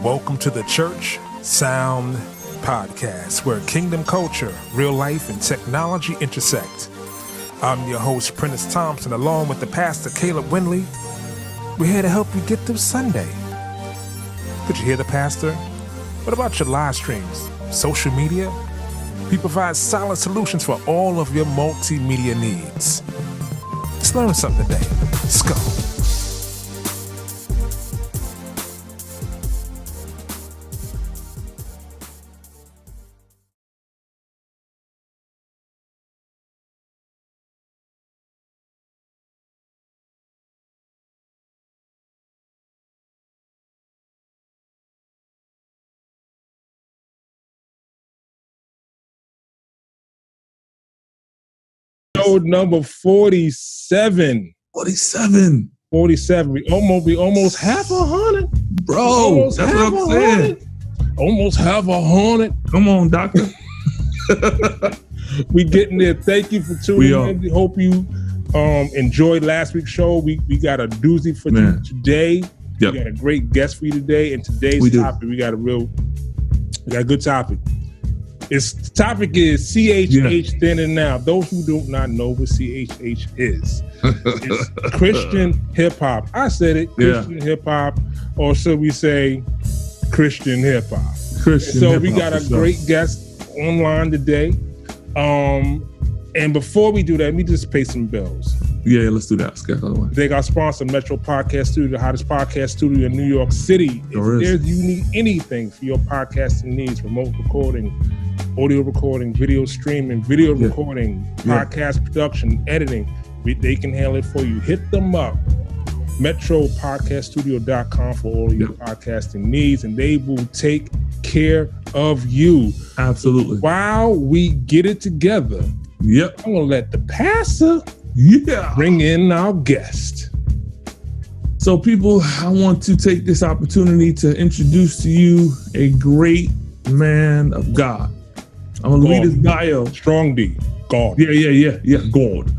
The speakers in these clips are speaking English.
Welcome to the Church Sound Podcast, where kingdom culture, real life, and technology intersect. I'm your host, Prentice Thompson, along with the pastor, Caleb Windley. We're here to help you get through Sunday. Did you hear the pastor? What about your live streams, social media? We provide solid solutions for all of your multimedia needs. Let's learn something today. Let's go. Number 47. 47. We almost have 100. Bro, that's what I'm saying. Almost have 100. Come on, doctor. We getting there. Thank you for tuning in. We hope you enjoyed last week's show. We got a doozy for you today. Yep. We got a great guest for you today. And today's topic, we got a good topic. The topic is CHH then and now. Those who do not know what CHH is, it's Christian hip hop. I said it, Christian hip hop, or should we say Christian hip hop? So we got a great guest online today. And before we do that, let me just pay some bills. Yeah, let's do that. Thank our sponsor, Metro Podcast Studio, the hottest podcast studio in New York City. If you need anything for your podcasting needs, remote recording, audio recording, video streaming, video recording, podcast production, editing, they can handle it for you. Hit them up, metropodcaststudio.com for all your podcasting needs, and they will take care of you. Absolutely. While we get it together, I'm going to let the pastor bring in our guest. So people, I want to take this opportunity to introduce to you a great man of God. I'm going to read his bio. Strong D. God. Yeah, God.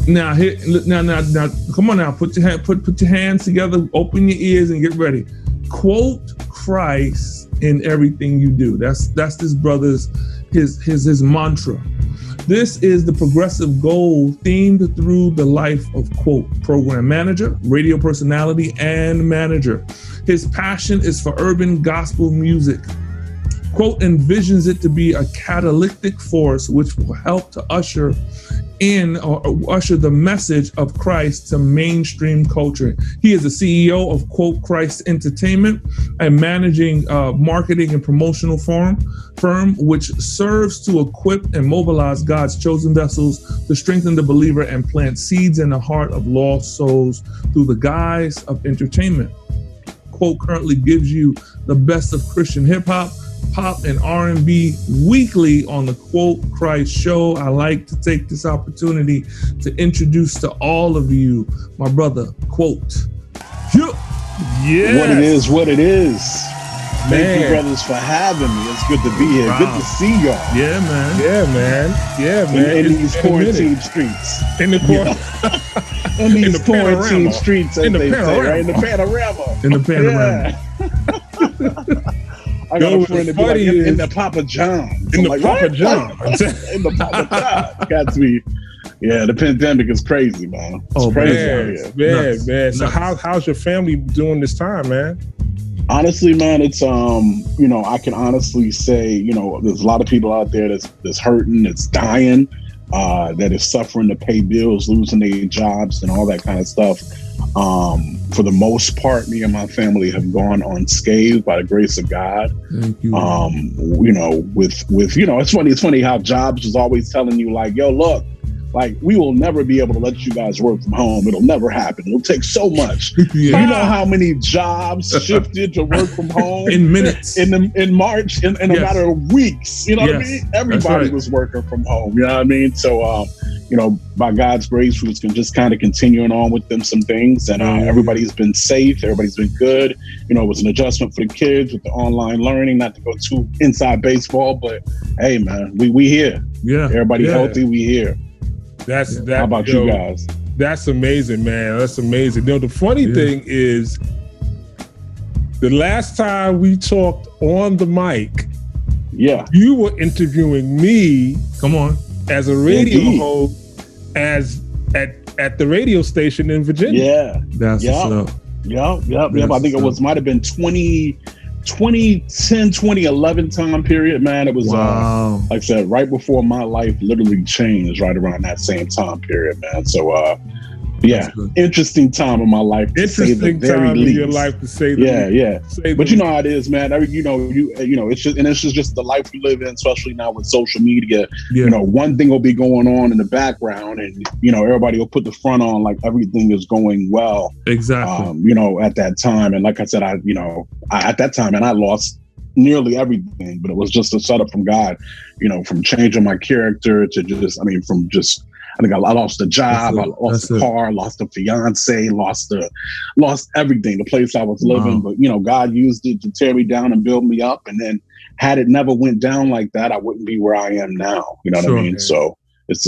Now, come on now. Put your hands together, open your ears and get ready. Quote Christ in everything you do. That's this brother's his mantra. This is the progressive goal themed through the life of, quote, program manager, radio personality, and manager. His passion is for urban gospel music. Quote, envisions it to be a catalytic force which will help to usher the message of Christ to mainstream culture. He is the CEO of, quote, Christ Entertainment, a managing marketing and promotional firm which serves to equip and mobilize God's chosen vessels to strengthen the believer and plant seeds in the heart of lost souls through the guise of entertainment. Quote, currently gives you the best of Christian hip hop, pop, and R&B weekly on the Quote Christ show. I like to take this opportunity to introduce to all of you my brother, Quote. Yes. What it is. Thank you, brothers, for having me. It's good to be here. Wow. Good to see y'all. Yeah, man. In these quarantine streets. In these quarantine streets, as they say, right? In the panorama. I got a friend to be like, in the Papa John's. In the Papa John's. In the Papa John's. Got to be. Yeah, the pandemic is crazy, man. It's crazy. Man. So how's your family doing this time, man? Honestly, man, it's I can honestly say, there's a lot of people out there that's hurting, that's dying, that is suffering to pay bills, losing their jobs, and all that kind of stuff. For the most part, me and my family have gone unscathed by the grace of God. Thank you. It's funny how Jobs was always telling you, like, yo, look, like, we will never be able to let you guys work from home. It'll never happen. It'll take so much. You know how many jobs shifted to work from home in minutes, in March, in a matter of weeks. You know what I mean? Everybody was working from home. You know what I mean? So, by God's grace, we can just kind of continuing on with them some things, and everybody's been safe. Everybody's been good. It was an adjustment for the kids with the online learning. Not to go too inside baseball, but hey, man, we here. Yeah, everybody healthy. We here. How about you guys? That's amazing, man. That's amazing. The funny thing is, The last time we talked on the mic, you were interviewing me. Come on, as a radio host, at the radio station in Virginia. Yeah, that's what's up. Yep. I think it might have been 2010, 2011 time period, man. It was, wow. Like I said, right before my life literally changed, right around that same time period, man. So, interesting time in my life. Interesting time in your life, to say the least. But you know how it is, man. It's just the life we live in, especially now with social media. Yeah. You know, one thing will be going on in the background, and everybody will put the front on like everything is going well. Exactly. At that time, and like I said, at that time, and I lost nearly everything, but it was just a setup from God. From changing my character to I think I lost a job, I lost a car, lost a fiance, lost everything, the place I was living. Wow. But, God used it to tear me down and build me up. And then had it never went down like that, I wouldn't be where I am now. You know what I mean? Man. So it's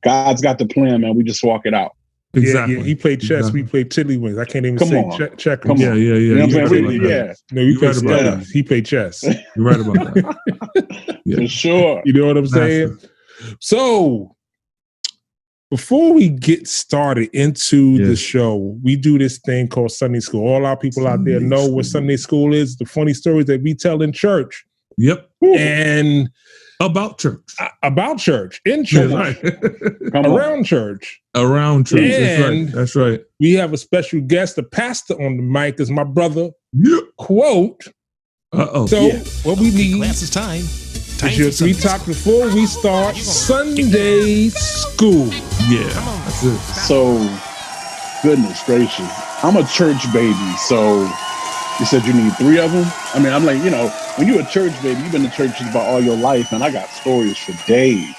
God's got the plan, man. We just walk it out. Exactly. Yeah, he played chess. Exactly. We played tiddlywinks. I can't even say checkers. Come on. Yeah. You know what I'm saying? No, you played about He played chess. You're right about that. For sure. You know what I'm saying? So, before we get started into the show, we do this thing called Sunday School. All our people out there know what Sunday School is, the funny stories that we tell in church. Yep. And about church. In church. Around church. Around church. And That's right. We have a special guest, the pastor on the mic is my brother. Yep. Quote. So what we need class is time. Is your 3 topics before we start Sunday School. Yeah, that's it. So, goodness gracious, I'm a church baby. So, you said you need 3 of them? I mean, I'm like, when you're a church baby, you've been to churches about all your life, and I got stories for days.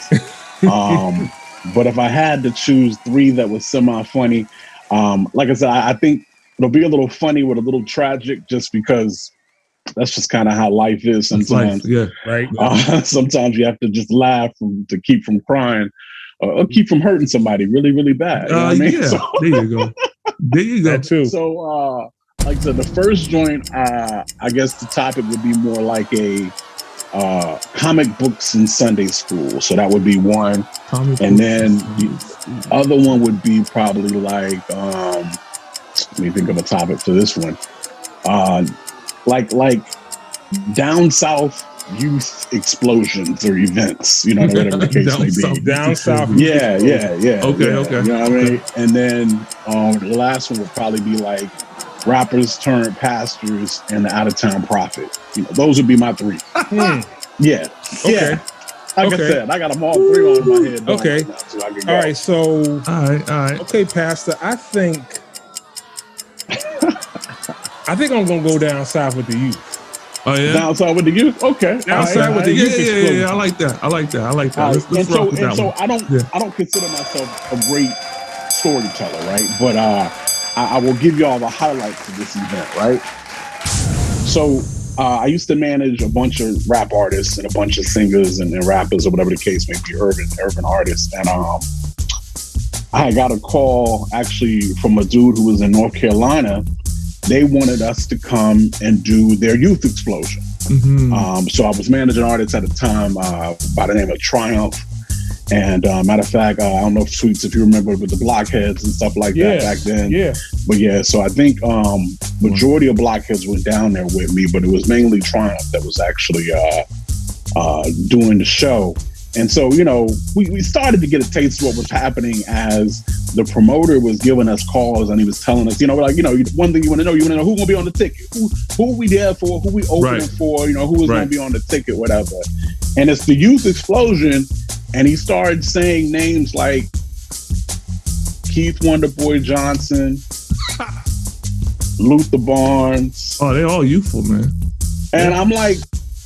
But if I had to choose 3 that was semi-funny, like I said, I think it'll be a little funny with a little tragic, just because that's just kind of how life is sometimes. Right. Sometimes you have to just laugh to keep from crying or keep from hurting somebody really, really bad. You know what I mean? Yeah, so, there you go. There you go, too. So, like I said, the first joint, I guess the topic would be more like a comic books in Sunday school. So that would be one. And then the other one would be probably like, let me think of a topic for this one. Like down south youth explosions or events, whatever the case may be. Down south. Yeah. Okay. You know what I mean? And then the last one would probably be like rappers turned pastors and the out of town prophet. Those would be my 3. Yeah. Okay. Yeah. Like I said, I got them all 3 on my head. Okay. Now, so I can all right. So. All right. Okay, Pastor. I think I'm gonna go down south with the youth. Oh yeah, down south with the youth. Okay, down south with the youth. Yeah. I like that. Let's rock with that one. I don't consider myself a great storyteller, right? But I will give you all the highlights of this event, right? So I used to manage a bunch of rap artists and a bunch of singers and rappers or whatever the case may be, urban artists, and I got a call actually from a dude who was in North Carolina. They wanted us to come and do their youth explosion. Mm-hmm. So I was managing artists at the time by the name of Triumph. And matter of fact, I don't know if you remember with the Blockheads and stuff like that back then. Yeah. But so I think majority of Blockheads were down there with me, but it was mainly Triumph that was actually doing the show. And so, we started to get a taste of what was happening as the promoter was giving us calls and he was telling us, one thing you want to know who's going to be on the ticket, who we there for, who we opening for, who was going to be on the ticket, whatever. And it's the youth explosion. And he started saying names like Keith Wonderboy Johnson, Luther Barnes. Oh, they're all youthful, man. And I'm like,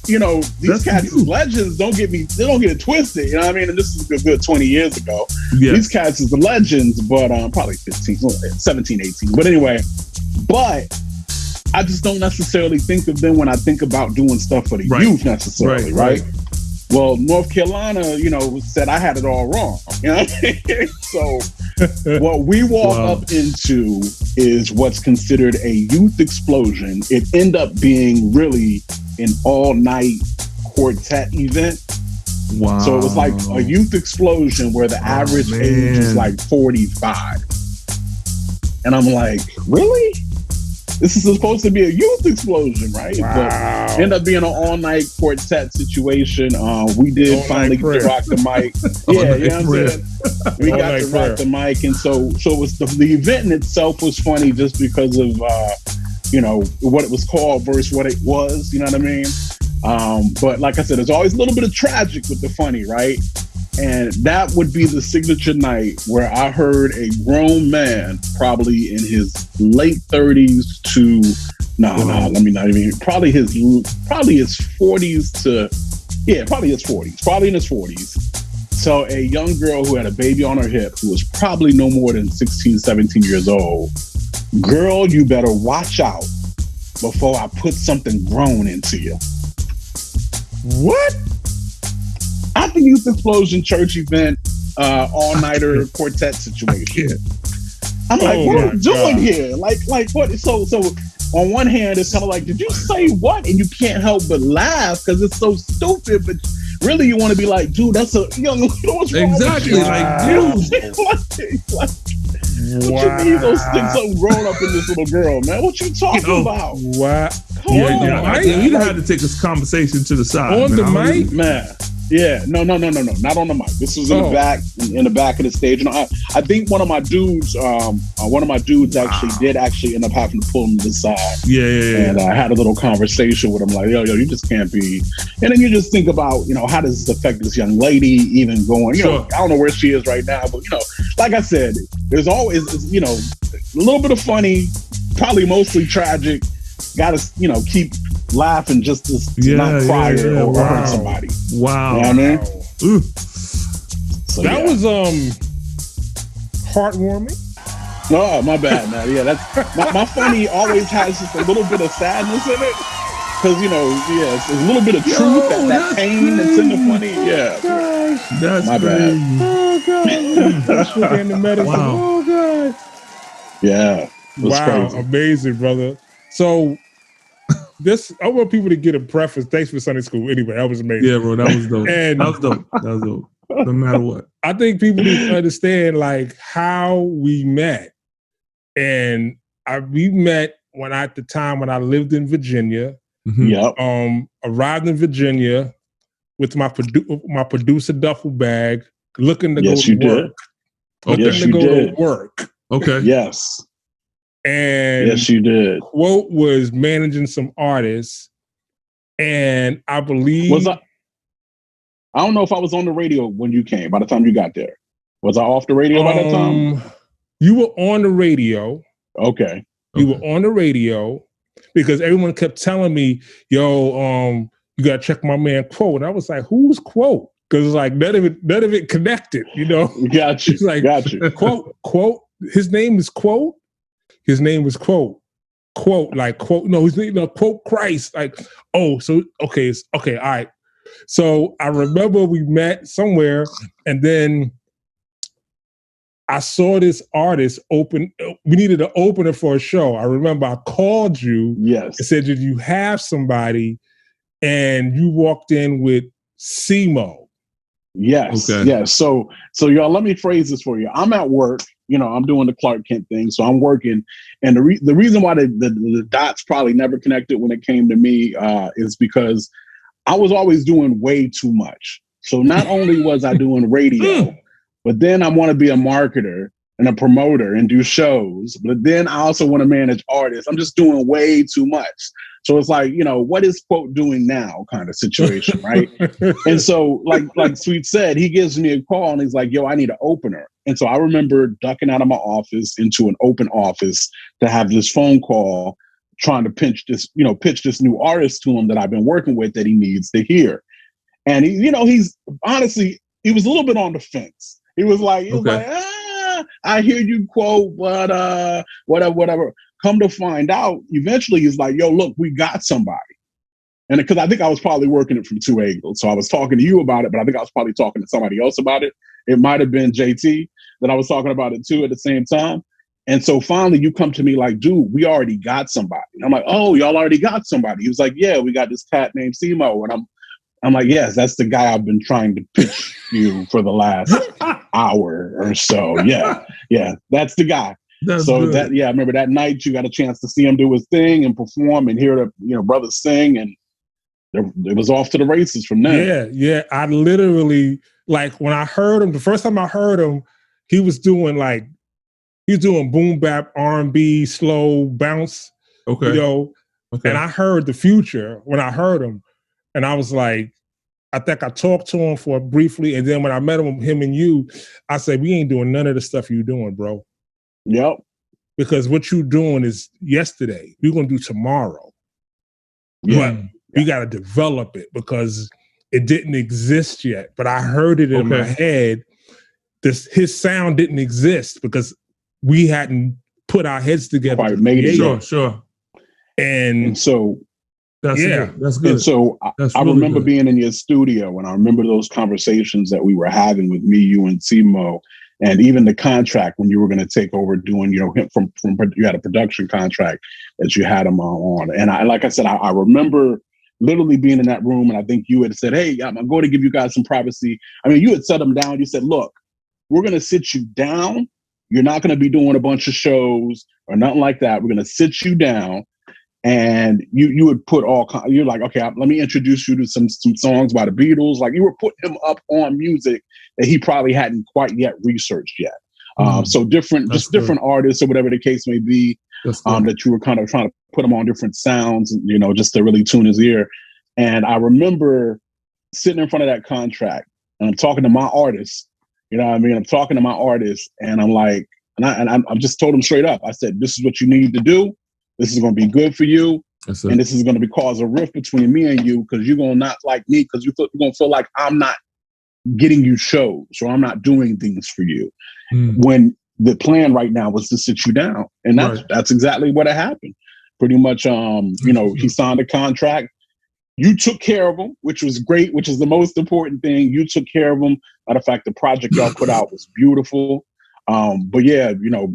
these cats is legends. Don't get it twisted. You know what I mean? And this is a good 20 years ago. Yes. These cats is the legends, but probably 17, 18. But anyway, I just don't necessarily think of them when I think about doing stuff for the youth necessarily, right? Well, North Carolina, said I had it all wrong. You know what I mean? So What we walk up into is what's considered a youth explosion. It ended up being really an all-night quartet event. Wow. So it was like a youth explosion where the average age is like 45. And I'm like, really? This is supposed to be a youth explosion, right? Wow. But ended up being an all-night quartet situation. We did finally get to rock the mic. Yeah, you know what I'm saying? We got to rock the mic. And so it was the event in itself was funny just because of, what it was called versus what it was, you know what I mean? But like I said, there's always a little bit of tragic with the funny, right? And that would be the signature night where I heard a grown man, probably in his late 30s to probably his 40s to probably his 40s, probably in his 40s. So a young girl who had a baby on her hip, who was probably no more than 16, 17 years old. Girl, you better watch out before I put something grown into you. What? At the Youth Explosion church event, all-nighter quartet situation. Yeah. I'm like, what are we doing here? Like what? So on one hand, it's kind of like, did you say what? And you can't help but laugh because it's so stupid. But really, you want to be like, dude, that's a young. What's wrong exactly. With you? Like, dude. What you mean? Gonna stick something grown up in this little girl, man? What you talking about? What? You had to take this conversation to the side on the mic, man. Yeah, no, not on the mic. This was in the back of the stage. And I think one of my dudes actually end up having to pull him to the side. Yeah. And I had a little conversation with him, like, yo, you just can't be. And then you just think about, how does this affect this young lady even going? I don't know where she is right now, but like I said, there's always a little bit of funny, probably mostly tragic. Got to keep laughing just to not cry or hurt somebody. Wow. You know what I mean? Ooh. So, that was heartwarming. Oh, my bad, man. Yeah, that's my funny always has just a little bit of sadness in it. Because, it's a little bit of truth, that pain that's in the funny. Yeah. Gosh. That's my crazy. bad. Oh, God. In the medicine. Wow. Oh, God. Yeah. Wow. Crazy. Amazing, brother. So, I want people to get a preface. Thanks for Sunday school. Anyway, that was amazing. Yeah, bro, that was dope. And that was dope. No matter what. I think people need to understand how we met. And we met at the time when I lived in Virginia. Mm-hmm. Yep. Arrived in Virginia with my producer duffel bag, looking to go to work. To work. Okay. Yes. And yes, you did. Quote was managing some artists, and I believe I don't know if I was on the radio when you came. By the time you got there, was I off the radio by that time? You were on the radio. Okay. You were on the radio because everyone kept telling me, "Yo, you gotta check my man Quote." And I was like, "Who's Quote?" Because none of it connected. Got you. It's like, got you. Quote. His name is Quote. His name was Quote. Like Quote. No, his name Quote Christ. Like, oh, so okay, all right. So I remember we met somewhere, and then I saw this artist open. We needed an opener for a show. I remember I called you. Yes. And said, "Did you have somebody?" And you walked in with Simo. Yes. Okay. Yes. So y'all, let me phrase this for you. I'm at work. I'm doing the Clark Kent thing, so I'm working. And the reason why the dots probably never connected when it came to me is because I was always doing way too much. So not only was I doing radio, but then I want to be a marketer and a promoter and do shows. But then I also want to manage artists. I'm just doing way too much. So it's like, what is Quote doing now kind of situation, right? And so like Sweet said, he gives me a call and he's like, yo, I need an opener. And so I remember ducking out of my office into an open office to have this phone call trying to pitch this new artist to him that I've been working with that he needs to hear. And he's honestly, he was a little bit on the fence. He was like, I hear you Quote, but whatever. Come to find out, eventually he's like, yo, look, we got somebody. And because I think I was probably working it from two angles. So I was talking to you about it, but I think I was probably talking to somebody else about it. It might have been JT. that I was talking about it too at the same time. And so finally you come to me like, dude, we already got somebody. I'm like, oh, y'all already got somebody. He was like, yeah, we got this cat named Simo. And I'm like, yes, that's the guy I've been trying to pitch you for the last hour or so. Yeah, that's the guy. That's so good. I remember that night you got a chance to see him do his thing and perform and hear the brothers sing, and it was off to the races from there. Yeah. I literally, like, when I heard him, the first time I heard him, he was doing boom bap, R&B, slow bounce. Okay. Okay. And I heard the Future when I heard him, and I was like, I think I talked to him for briefly, and then when I met him and you, I said, we ain't doing none of the stuff you doing, bro. Yep. Because what you doing is yesterday. We're gonna do tomorrow. Yeah. But we got to develop it because it didn't exist yet. But I heard it in my head. His sound didn't exist because we hadn't put our heads together. Right, made it. Sure. And so that's good. And so I really remember good. being in your studio, and I remember those conversations that we were having with me, you, and Simo, and even the contract when you were going to take over doing, him from you had a production contract that you had him on. And like I said, I remember literally being in that room, and I think you had said, hey, I'm going to give you guys some privacy. I mean, you had set them down. You said, look, we're going to sit you down. You're not going to be doing a bunch of shows or nothing like that. We're going to sit you down. And you would put you're like, okay, let me introduce you to some songs by the Beatles. Like, you were putting him up on music that he probably hadn't quite yet researched yet. So different artists or whatever the case may be, that you were kind of trying to put him on different sounds, just to really tune his ear. And I remember sitting in front of that contract, and I'm talking to my artist. I'm talking to my artist, and I'm like, I just told him straight up. I said, this is what you need to do. This is going to be good for you. And this is going to cause a rift between me and you, because you're going to not like me, because you're going to feel like I'm not getting you shows, or I'm not doing things for you. When the plan right now was to sit you down. And that's exactly what happened. Pretty much, he signed a contract. You took care of him, which was great, which is the most important thing. You took care of him. Matter of fact, the project y'all put out was beautiful. But yeah,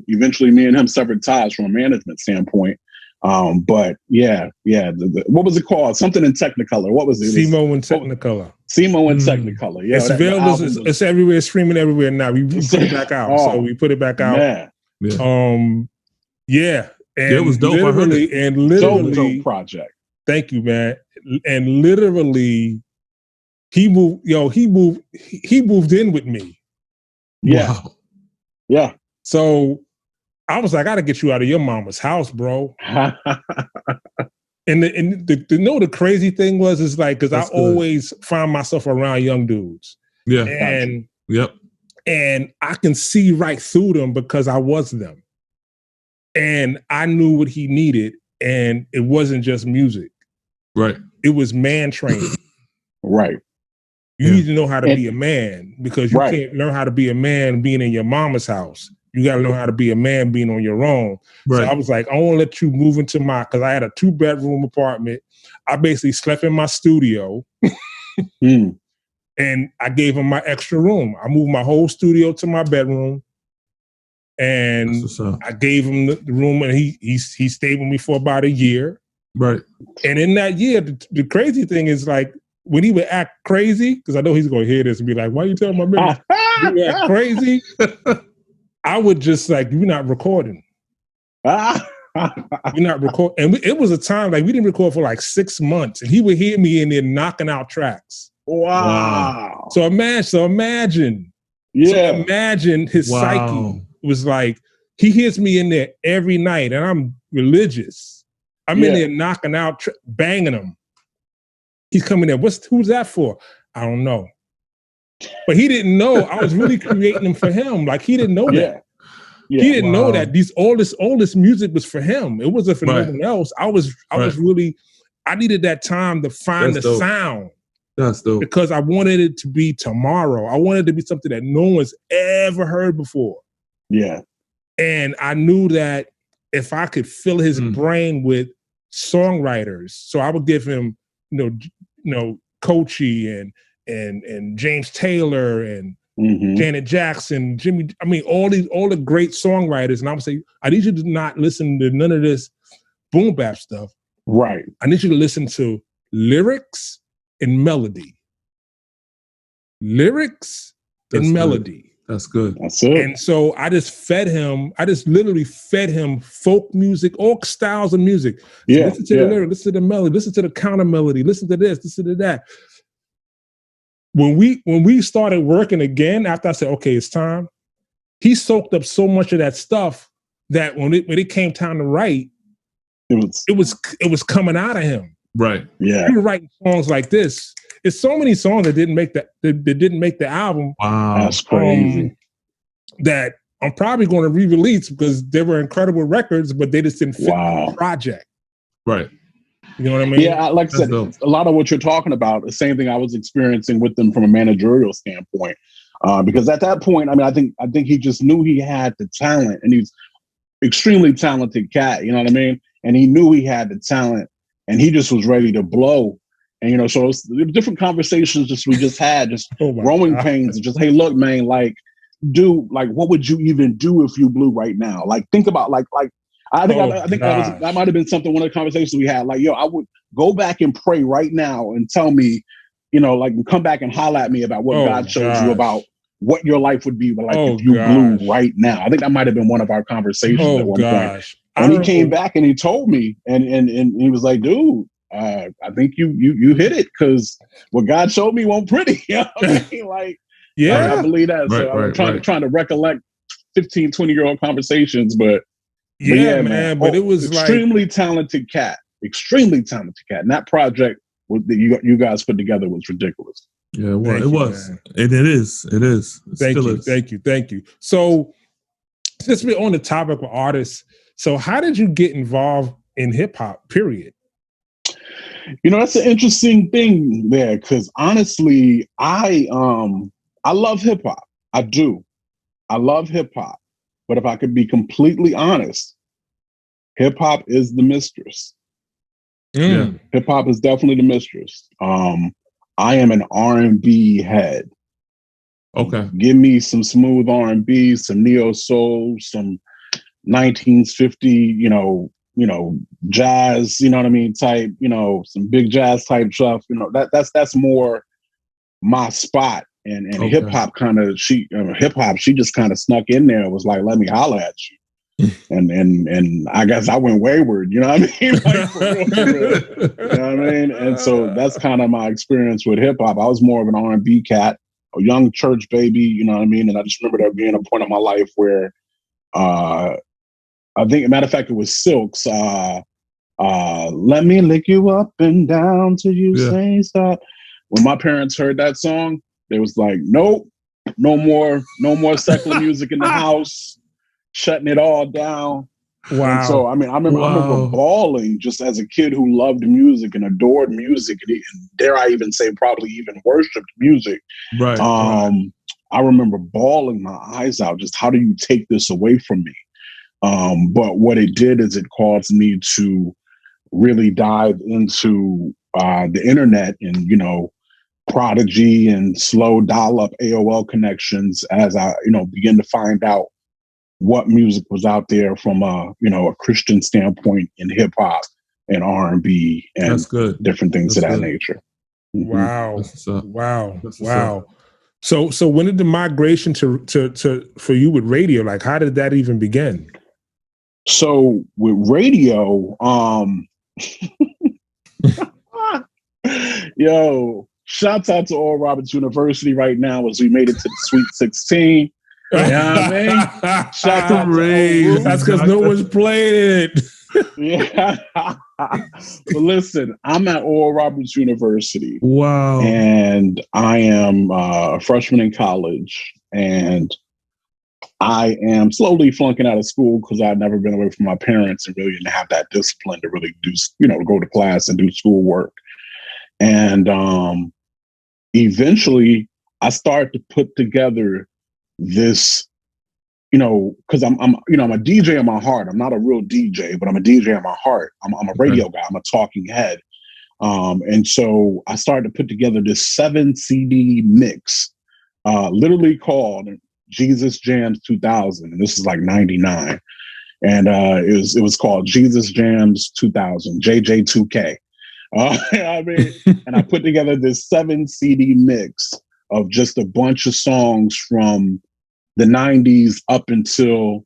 eventually me and him severed ties from a management standpoint. But what was it called? Something in Technicolor. What was it? Simo in Technicolor. Simo in Technicolor. Yeah, it's available. It's everywhere, streaming everywhere now. We put it back out. So we put it back out. And it was dope. Literally, dope project. Thank you, man. And literally, he moved in with me. Yeah. Wow. Yeah. So I was like, I gotta get you out of your mama's house, bro. And the crazy thing is like, because I always find myself around young dudes. Yeah. And I can see right through them because I was them. And I knew what he needed. And it wasn't just music. Right. It was man training. Right. You need to know how to be a man, because you can't learn how to be a man being in your mama's house. You got to know how to be a man being on your own. Right. So I was like, I won't let you move into because I had a 2-bedroom apartment. I basically slept in my studio and I gave him my extra room. I moved my whole studio to my bedroom, and I gave him the room, and he stayed with me for about a year. Right. And in that year, the crazy thing is, like, when he would act crazy, because I know he's going to hear this and be like, why are you telling my man? He would act crazy. I would just like, you're not recording. You're not recording. And it was a time, like, we didn't record for like 6 months, and he would hear me in there knocking out tracks. Wow. So imagine. Yeah. So imagine his psyche was like, he hears me in there every night, and I'm religious. I'm in there knocking out, banging him. He's coming there. Who's that for? I don't know. But he didn't know I was really creating them for him. Like, he didn't know that. Yeah. He didn't know that all this music was for him. It wasn't for no one else. I was really, I needed that time to find the sound. That's dope. Because I wanted it to be tomorrow. I wanted it to be something that no one's ever heard before. Yeah. And I knew that if I could fill his brain with songwriters, so I would give him, Coachy and James Taylor and Janet Jackson, Jimmy. I mean, all the great songwriters. And I would say, I need you to not listen to none of this boom bap stuff. Right. I need you to listen to lyrics and melody. Lyrics and melody. That's good. That's it. And so I just literally fed him folk music, all styles of music. So listen to the lyric, listen to the melody, listen to the counter melody, listen to this, listen to that. When we started working again, after I said, okay, it's time, he soaked up so much of that stuff that when it came time to write, it was coming out of him. Right. Yeah. He was writing songs like this. It's so many songs that didn't make the album. Wow, that's crazy. That I'm probably going to re-release because they were incredible records, but they just didn't fit the project. Right. You know what I mean? Yeah, like I said, a lot of what you're talking about, the same thing I was experiencing with them from a managerial standpoint. Because at that point, I mean, I think he just knew he had the talent, and he's extremely talented cat. You know what I mean? And he knew he had the talent, and he just was ready to blow. And, you know, so it's different conversations we just had, just growing pains, and just, hey, look, man, like, what would you even do if you blew right now? Like, think about, I think that might have been something, one of the conversations we had, like, yo, I would go back and pray right now and tell me, you know, like, come back and holler at me about what God shows you about what your life would be like if you blew right now. I think that might have been one of our conversations at one point. And he came back and he told me, and he was like, dude, I think you hit it, because what God showed me won't pretty. You know what I mean? Like, I believe that. So I'm trying to recollect 15, 20-year-old conversations, but man. But it was extremely talented cat. And that project that you guys put together was ridiculous. Yeah, well, it was. It is. Thank you. So since we're on the topic of artists, so how did you get involved in hip hop, period? You know, that's an interesting thing there, because honestly, I love hip hop. I do. I love hip hop. But if I could be completely honest, hip hop is the mistress. Yeah. Hip hop is definitely the mistress. I am an R&B head. Okay. Give me some smooth R&B, some neo soul, some 1950, you know, jazz, you know what I mean, type, you know, some big jazz type stuff, you know, that's more my spot. And hip hop she just kind of snuck in there and was like, let me holler at you. and I guess I went wayward, you know what I mean? Like, for real. You know what I mean? And so that's kind of my experience with hip hop. I was more of an R&B cat, a young church baby, you know what I mean? And I just remember there being a point in my life where I think, matter of fact, it was Silk's let me lick you up and down till you say stop. When my parents heard that song, they was like, nope, no more secular music in the house, shutting it all down. Wow. And so, I mean, I remember bawling just as a kid who loved music and adored music, and dare I even say probably even worshipped music. Right. I remember bawling my eyes out, just how do you take this away from me? But what it did is it caused me to really dive into the internet and, you know, Prodigy and slow dial-up AOL connections as I, you know, begin to find out what music was out there from a Christian standpoint in hip hop and R&B and different things of that nature. Mm-hmm. Wow. So when did the migration to for you with radio, like how did that even begin? So with radio, yo, shouts out to Oral Roberts University right now as we made it to the Sweet 16. You know what I mean? Shout out to Ray. That's because no one's played it. Yeah. But listen, I'm at Oral Roberts University. Wow. And I am a freshman in college. And I am slowly flunking out of school because I'd never been away from my parents and really didn't have that discipline to really do, go to class and do schoolwork. And eventually I started to put together this, because I'm a DJ in my heart. I'm not a real DJ, but I'm a DJ in my heart. I'm a radio guy. I'm a talking head. And so I started to put together this 7 CD mix literally called Jesus Jams 2000, and this is like 99. And it was called Jesus Jams 2000, JJ2K. I mean, and I put together this 7 CD mix of just a bunch of songs from the 90s up until,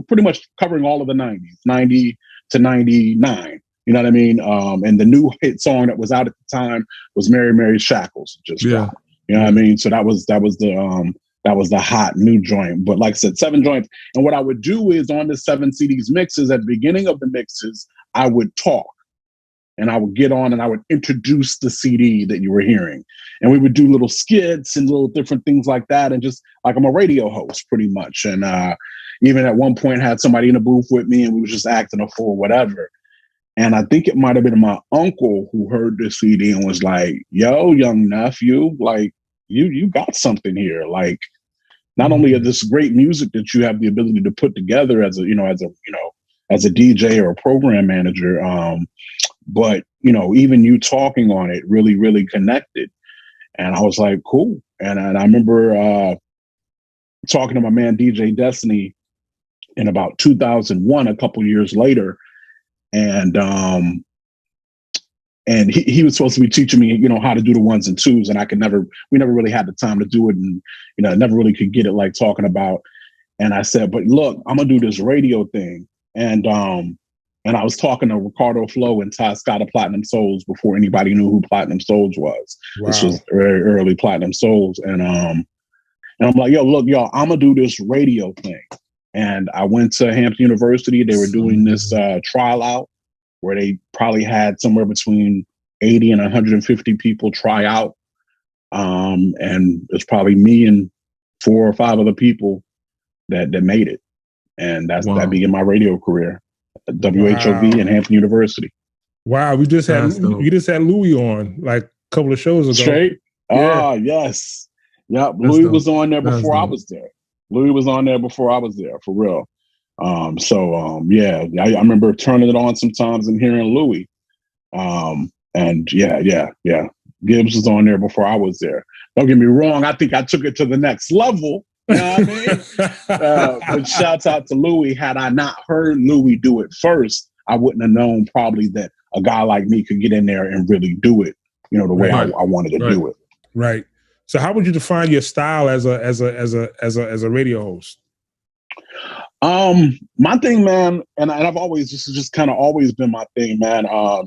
pretty much covering all of the 90s, 90 to 99. You know what I mean? And the new hit song that was out at the time was Mary Mary Shackles. Just dropped. You know what I mean? So that was the hot new joint. But like I said, 7 joints. And what I would do is on the 7 CDs mixes, at the beginning of the mixes, I would talk. And I would get on and I would introduce the CD that you were hearing. And we would do little skits and little different things like that. And just like I'm a radio host pretty much. And even at one point had somebody in the booth with me and we was just acting a fool, whatever. And I think it might have been my uncle who heard the CD and was like, yo, young nephew, like you got something here. Like not only of this great music that you have the ability to put together as a DJ or a program manager, but, even you talking on it really, really connected. And I was like, cool. And I remember talking to my man, DJ Destiny, in about 2001, a couple years later. And he was supposed to be teaching me, how to do the 1s and 2s. And we never really had the time to do it. And, never really could get it like talking about. And I said, but look, I'm going to do this radio thing. And I was talking to Ricardo Flo and Ty Scott of Platinum Souls before anybody knew who Platinum Souls was. Wow. This was very early Platinum Souls. And I'm like, yo, look, y'all, I'm going to do this radio thing. And I went to Hampton University. They were doing this trial out where they probably had somewhere between 80 and 150 people try out. And it's probably me and 4 or 5 other people that made it. And that began my radio career. WHOV and Hampton University. Wow, we just had Louis on like a couple of shows ago. Straight? Yeah. Yes. Yep. Louis was on there before I was there. Louis was on there before I was there, for real. I remember turning it on sometimes and hearing Louis. Gibbs was on there before I was there. Don't get me wrong, I think I took it to the next level. You know what I mean? But shouts out to Louis. Had I not heard Louis do it first, I wouldn't have known probably that a guy like me could get in there and really do it, the way I wanted to do it. Right. So how would you define your style as a radio host? My thing, man, and I've always, this has just kind of always been my thing, man. I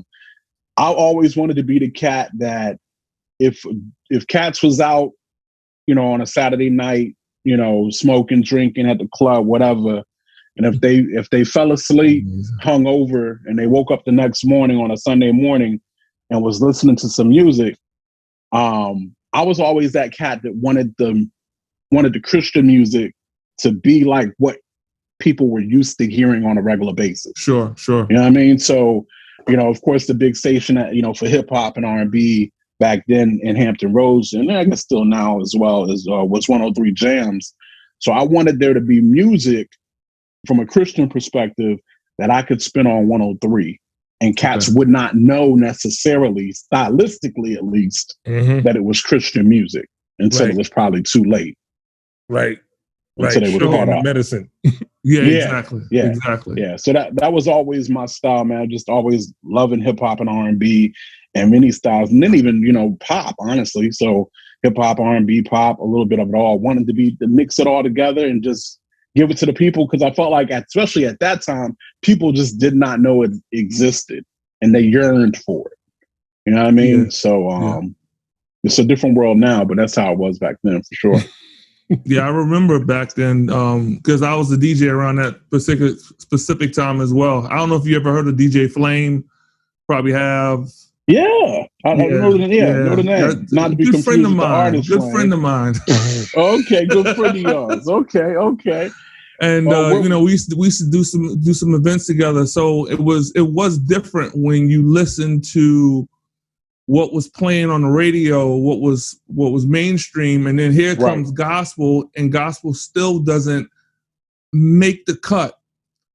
always wanted to be the cat that if Cats was out, on a Saturday night, smoking, drinking at the club, whatever. And if they fell asleep, hung over, and they woke up the next morning on a Sunday morning and was listening to some music, I was always that cat that wanted the Christian music to be like what people were used to hearing on a regular basis. Sure. You know what I mean? So, of course, the big station that, for hip hop and R&B back then in Hampton Roads, and I guess still now as well, was 103 Jams. So I wanted there to be music from a Christian perspective that I could spin on 103. And cats would not know necessarily, stylistically at least, that it was Christian music until it was probably too late. Right. Until they would have caught up. Medicine. Exactly. Yeah. So that was always my style, man. Just always loving hip hop and R&B and many styles, and then even pop, honestly. So hip hop, R&B, pop, a little bit of it all. Wanted to mix it all together and just give it to the people, because I felt like, especially at that time, people just did not know it existed and they yearned for it. You know what I mean? Yeah. So it's a different world now, but that's how it was back then, for sure. Yeah, I remember back then, because I was the DJ around that specific time as well. I don't know if you ever heard of DJ Flame. Probably have. Yeah, I know the name. Not to be confused with the artist. Good friend of mine. Okay, good friend of yours. Okay. And we used to do some events together. So it was different when you listened to what was playing on the radio, what was mainstream, and then here comes gospel, and gospel still doesn't make the cut.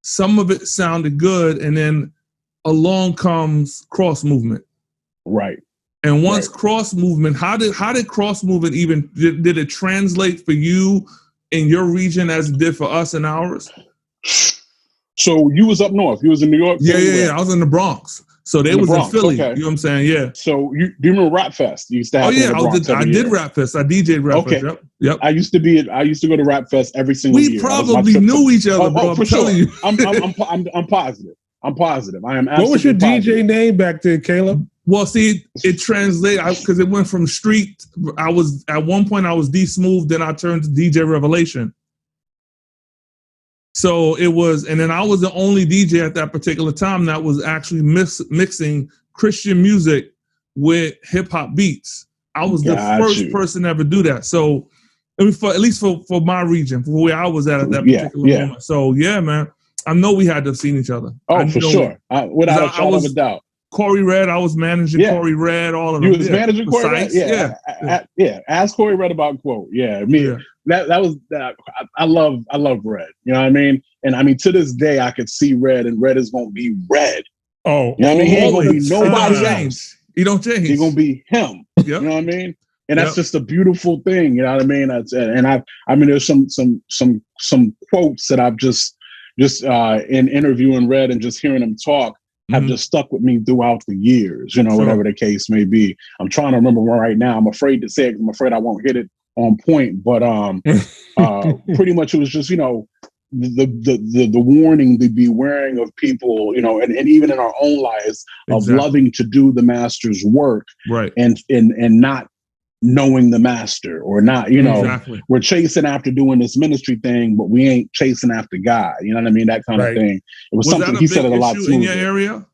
Some of it sounded good, and then along comes cross movement. Right. And once cross movement, how did cross movement even did it translate for you in your region as it did for us in ours? So you was up north. You was in New York. Yeah. I was in the Bronx. So they was in Philly. Okay. You know what I'm saying? Yeah. So do you remember Rap Fest? You used to have. I did Rap Fest. I DJ'd Rap Fest. Yep. I used to go to Rap Fest every single year. We probably knew each other, bro. I'm telling you. I'm positive. I am. What was your DJ name back then, Caleb? Well, see, it translated because it went from street. At one point I was D Smooth, then I turned to DJ Revelation. So it was, and then I was the only DJ at that particular time that was actually mixing Christian music with hip hop beats. I was the first person to ever do that. So, at least for my region, for where I was at that particular moment. So yeah, man, I know we had to have seen each other. Oh, for sure, without a shadow of a doubt. Corey Red, I was managing Corey Red, all of them. You was managing Corey Red? Yeah. Ask Corey Red about Quote. Yeah, that was that. I love Red. You know what I mean? And I mean, to this day, I could see Red, and Red is going to be Red. Oh, you know what I mean? He ain't going to be nobody else. He don't change. He's going to be him. Yep. You know what I mean? And that's just a beautiful thing. You know what I mean? I mean, there's some quotes that I've just in interviewing Red and just hearing him talk have just stuck with me throughout the years, whatever the case may be. I'm trying to remember one right now. I'm afraid to say it. I'm afraid I won't hit it on point, but pretty much it was just, the warning, the bewaring of people, and even in our own lives of loving to do the master's work, right? And not knowing the master, or not, we're chasing after doing this ministry thing, but we ain't chasing after God. You know what I mean? That kind of thing. It was something he said it a lot smoother. In your area?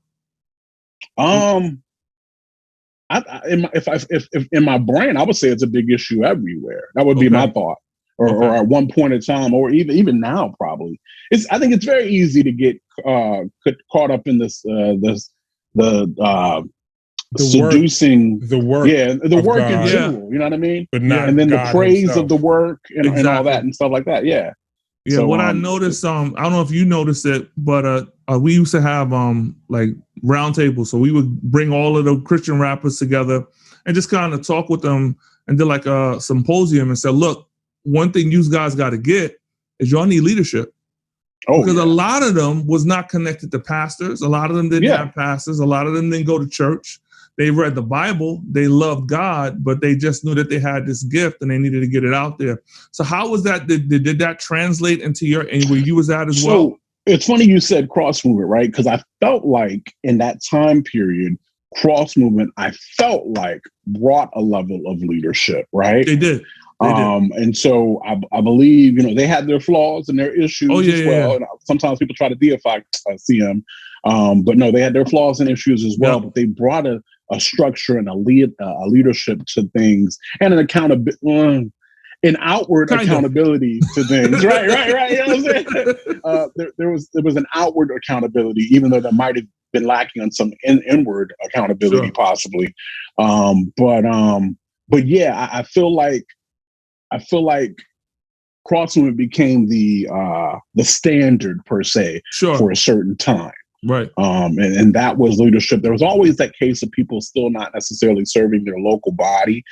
If in my brain, I would say it's a big issue everywhere. That would be my thought. Or at one point in time, or even now, probably. I think it's very easy to get caught up in this seducing the work, the work God. In general. You know what I mean? But not and then God the praise himself. of the work and all that and stuff like that. Yeah. Yeah. So, what I noticed, I don't know if you noticed it, but we used to have like round tables. So we would bring all of the Christian rappers together and just kind of talk with them and do like a symposium and say, look, one thing you guys got to get is y'all need leadership. Because a lot of them was not connected to pastors. A lot of them didn't have pastors. A lot of them didn't go to church. They read the Bible. They loved God, but they just knew that they had this gift and they needed to get it out there. So how was that? Did that translate into where you was at as well? It's funny you said cross movement, right? Because I felt like in that time period, cross movement, I felt like brought a level of leadership, right? They did. And so I believe, they had their flaws and their issues as well. And sometimes people try to deify CM, but no, they had their flaws and issues as well. But they brought a structure and a leadership to things and an outward accountability to things. Right. You know what I'm saying? There was an outward accountability, even though that might have been lacking on some inward accountability, possibly. But yeah, I feel like cross movement became the standard per se for a certain time. Right. And that was leadership. There was always that case of people still not necessarily serving their local body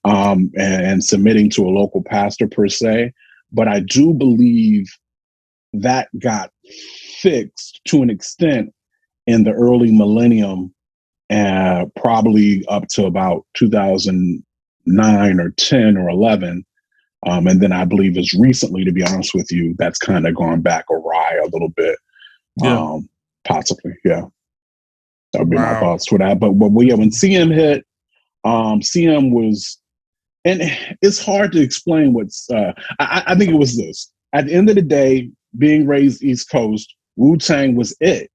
and submitting to a local pastor per se. But I do believe that got fixed to an extent in the early millennium, probably up to about 2009 or 10 or 11. And then I believe as recently, to be honest with you, that's kind of gone back awry a little bit. Possibly. Yeah. That would be my thoughts to that. But when CM hit, CM was, and it's hard to explain what's, I think it was this. At the end of the day, being raised East Coast, Wu-Tang was it.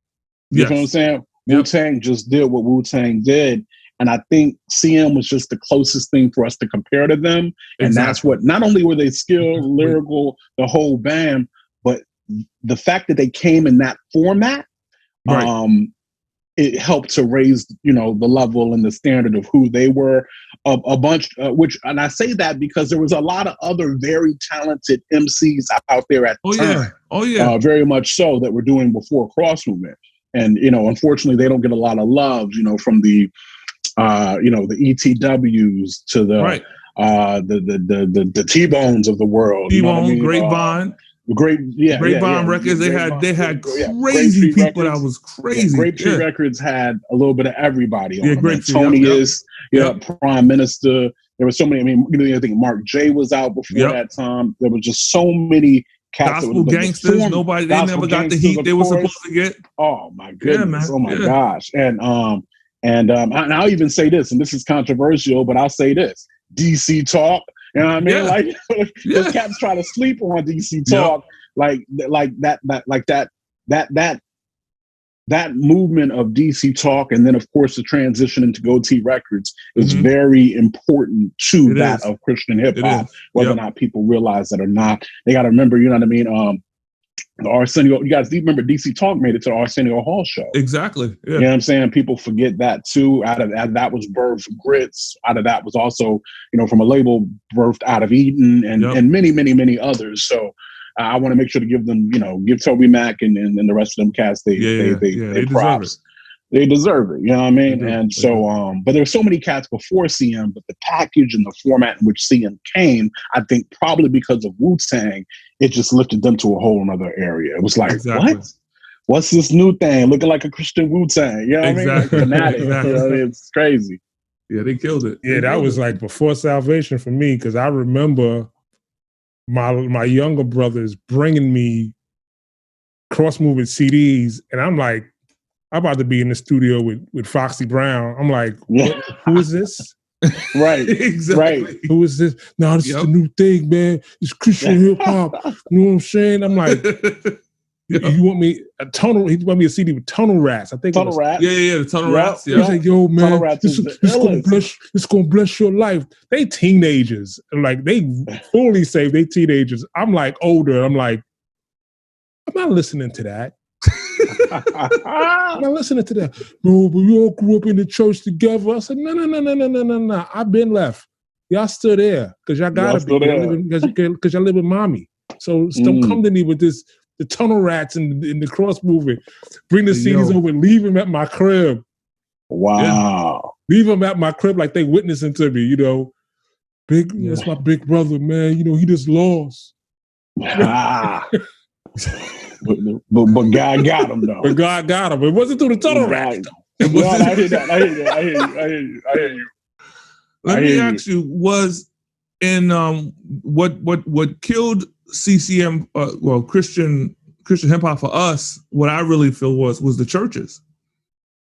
You know what I'm saying? Wu-Tang just did what Wu-Tang did. And I think CM was just the closest thing for us to compare to them. And that's what, not only were they skilled, lyrical, the whole band, but the fact that they came in that format, it helped to raise, the level and the standard of who they were. A bunch, and I say that because there was a lot of other very talented MCs out there at the time. Very much so, that were doing before cross movement. And, unfortunately, they don't get a lot of love, from the the ETWs to the the T-Bones of the world. T-Bone, Grapevine. Grapevine Records. They had crazy people that was crazy. Grapetree Records had a little bit of everybody on them. Grapetree, Tony is Prime Minister. There were so many. I mean, I think Mark J was out before that time. There was just so many cats. Gospel Gangsters. They never got the heat they were supposed to get. Oh my goodness! Oh my gosh! And I'll even say this, and this is controversial, but I'll say this: DC Talk. You know what I mean? Like cats try to sleep on DC Talk, like that movement of DC Talk, and then of course the transition into Goatee Records is very important to that of Christian hip hop. Whether or not people realize that or not, they got to remember. You know what I mean? The Arsenio, you guys remember DC Talk made it to the Arsenio Hall show. Exactly. Yeah. You know what I'm saying? People forget that too. Out of that was birthed from Grits. Out of that was also, from a label birthed out of Eden and many, many, many others. So I want to make sure to give them, give Toby Mac and the rest of them cats they props. They deserve it. You know what I mean? And so, but there's so many cats before CM, but the package and the format in which CM came, I think probably because of Wu-Tang, it just lifted them to a whole nother area. It was like, what? What's this new thing? Looking like a Christian Wu-Tang. You know what I mean? Like fanatic. It's crazy. Yeah, they killed it. Yeah, that was like before salvation for me, because I remember my younger brothers bringing me cross-moving CDs, and I'm like, I'm about to be in the studio with Foxy Brown. I'm like, who is this? Right. Exactly. Right. Who is this? No, this is the new thing, man. It's Christian hip hop. You know what I'm saying? I'm like, you want me he want me a CD with Tunnel Rats. I think Tunnel Rats. Yeah, the Tunnel Rats. Yeah. He's like, yo, man, it's gonna bless your life. They teenagers. Like they fully say they teenagers. I'm like older. I'm like, I'm not listening to that. I'm not listening to that. No, but we all grew up in the church together. I said, no. I've been left. Y'all still there because y'all gotta be because y'all live with mommy. So don't come to me with this. The Tunnel Rats and the cross moving. Bring the CDs over and leave them at my crib. Wow. Yeah. Leave them at my crib like they witnessing to me. That's my big brother, man. He just lost. But God got him though. But God got him. It wasn't through the Tunnel Rats. I hear that. I hear you. Let me ask you: was in what killed CCM? Christian hip hop for us. What I really feel was the churches.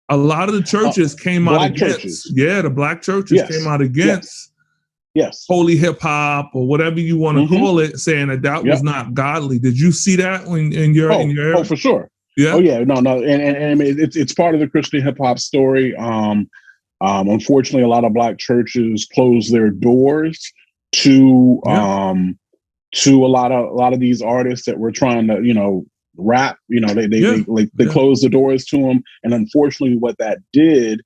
A lot of the churches came out against. Churches. Yeah, the black churches came out against. Yes. Holy hip hop or whatever you want to call it, saying that was not godly. Did you see that in your area? Oh, for sure. Yeah. Oh, yeah. No. And it's part of the Christian hip hop story. Unfortunately, a lot of black churches closed their doors to a lot of these artists that were trying to, rap. They closed the doors to them, and unfortunately, what that did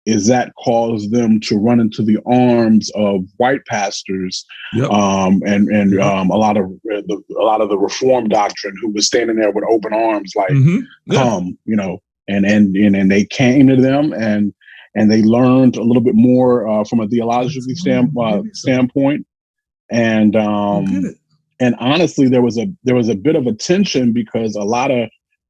is that caused them to run into the arms of white pastors, and a lot of the Reform doctrine, who was standing there with open arms, like, come, and they came to them and they learned a little bit more from a theological standpoint, and honestly, there was a bit of a tension because a lot of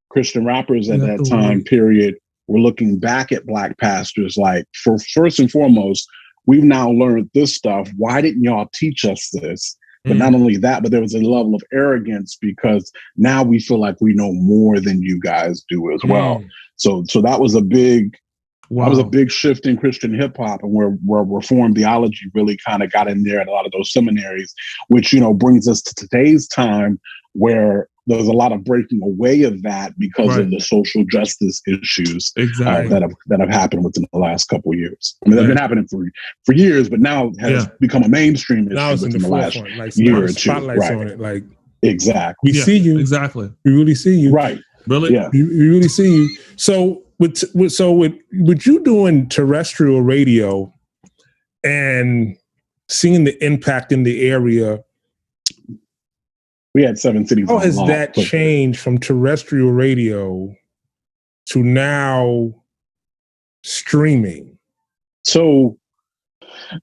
Christian rappers at that time period were looking back at black pastors like, for first and foremost, we've now learned this stuff. Why didn't y'all teach us this? But not only that, but there was a level of arrogance because now we feel like we know more than you guys do as well. So that was a big, that was a big shift in Christian hip hop, and where Reformed theology really kind of got in there at a lot of those seminaries, which, brings us to today's time where there's a lot of breaking away of that because of the social justice issues that have happened within the last couple of years. I mean, they've been happening for years, but now has become a mainstream issue within the last year or two. Spotlights on it, like exactly. We see you, exactly. We really see you, right? Really, yeah. We really see you. So with you doing terrestrial radio and seeing the impact in the area. We had 7 cities. How has that changed from terrestrial radio to now streaming? So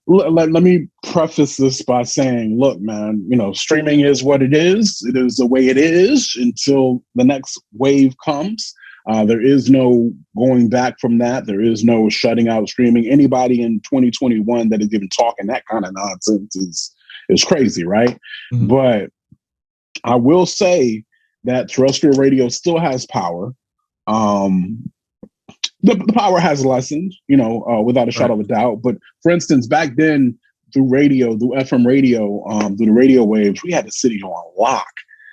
let me preface this by saying, look, man, streaming is what it is. It is the way it is until the next wave comes. There is no going back from that. There is no shutting out streaming. Anybody in 2021 that is even talking that kind of nonsense is crazy, right? Mm-hmm. But I will say that terrestrial radio still has power. The power has lessened, without a shadow of a doubt. But for instance, back then, through FM radio, through the radio waves, we had the city on lock.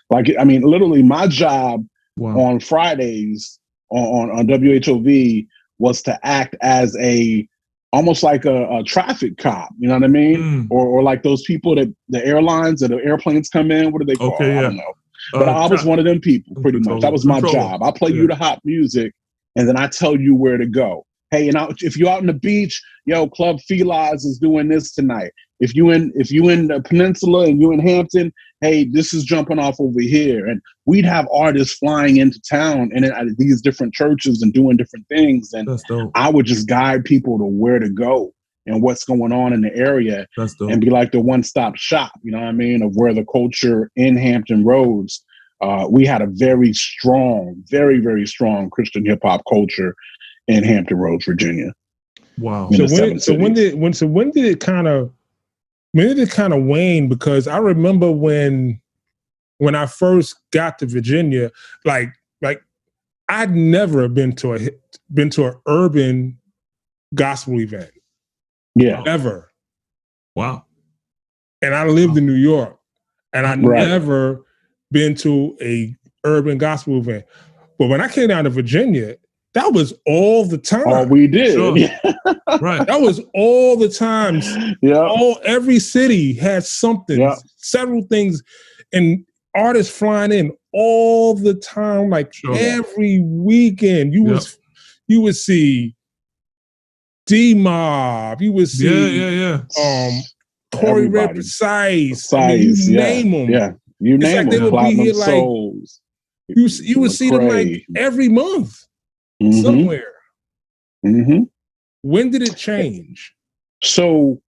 Literally, my job on Fridays on WHOV was to act as almost like a traffic cop. You know what I mean? Or like those people that the airlines, that the airplanes come in. What do they call? Okay, I don't know. But I was one of them people, pretty much. That was my job. I play you the hot music. And then I tell you where to go. Hey, if you're out on the beach, Club Feliz is doing this tonight. If you in the Peninsula and you in Hampton, hey, this is jumping off over here. And we'd have artists flying into town and at these different churches and doing different things. And I would just guide people to where to go and what's going on in the area and be like the one-stop shop, you know what I mean, of where the culture in Hampton Roads. We had a very strong, very, very strong Christian hip hop culture in Hampton Roads, Virginia. Wow. When did it kind of wane? Because I remember when I first got to Virginia, like I'd never been to an urban gospel event. Yeah. Ever. Wow. And I lived in New York, and I never been to a urban gospel event. But when I came down to Virginia, that was all the time. All we did. Sure. Right. That was all the time. Yeah. Every city had something, several things, and artists flying in all the time, like every weekend. You would see D-Mob, you would see Corey Red Precise. You name them. Yeah. You name they would be here Souls. You would see them like every month somewhere. Mm-hmm. When did it change? So,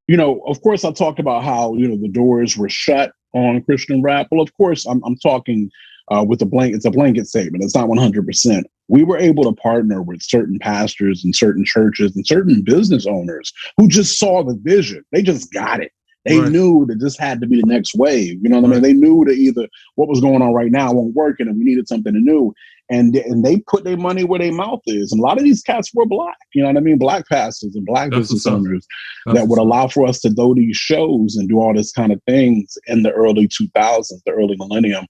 of course, I talked about how, the doors were shut on Christian rap. Well, of course, I'm talking with it's a blanket statement. It's not 100%. We were able to partner with certain pastors and certain churches and certain business owners who just saw the vision. They just got it. They knew that this had to be the next wave. You know what I mean? They knew that either what was going on right now won't work and we needed something new. And they put their money where their mouth is. And a lot of these cats were black. You know what I mean? Black pastors and black business owners that would allow for us to do these shows and do all this kind of things in the early 2000s, the early millennium.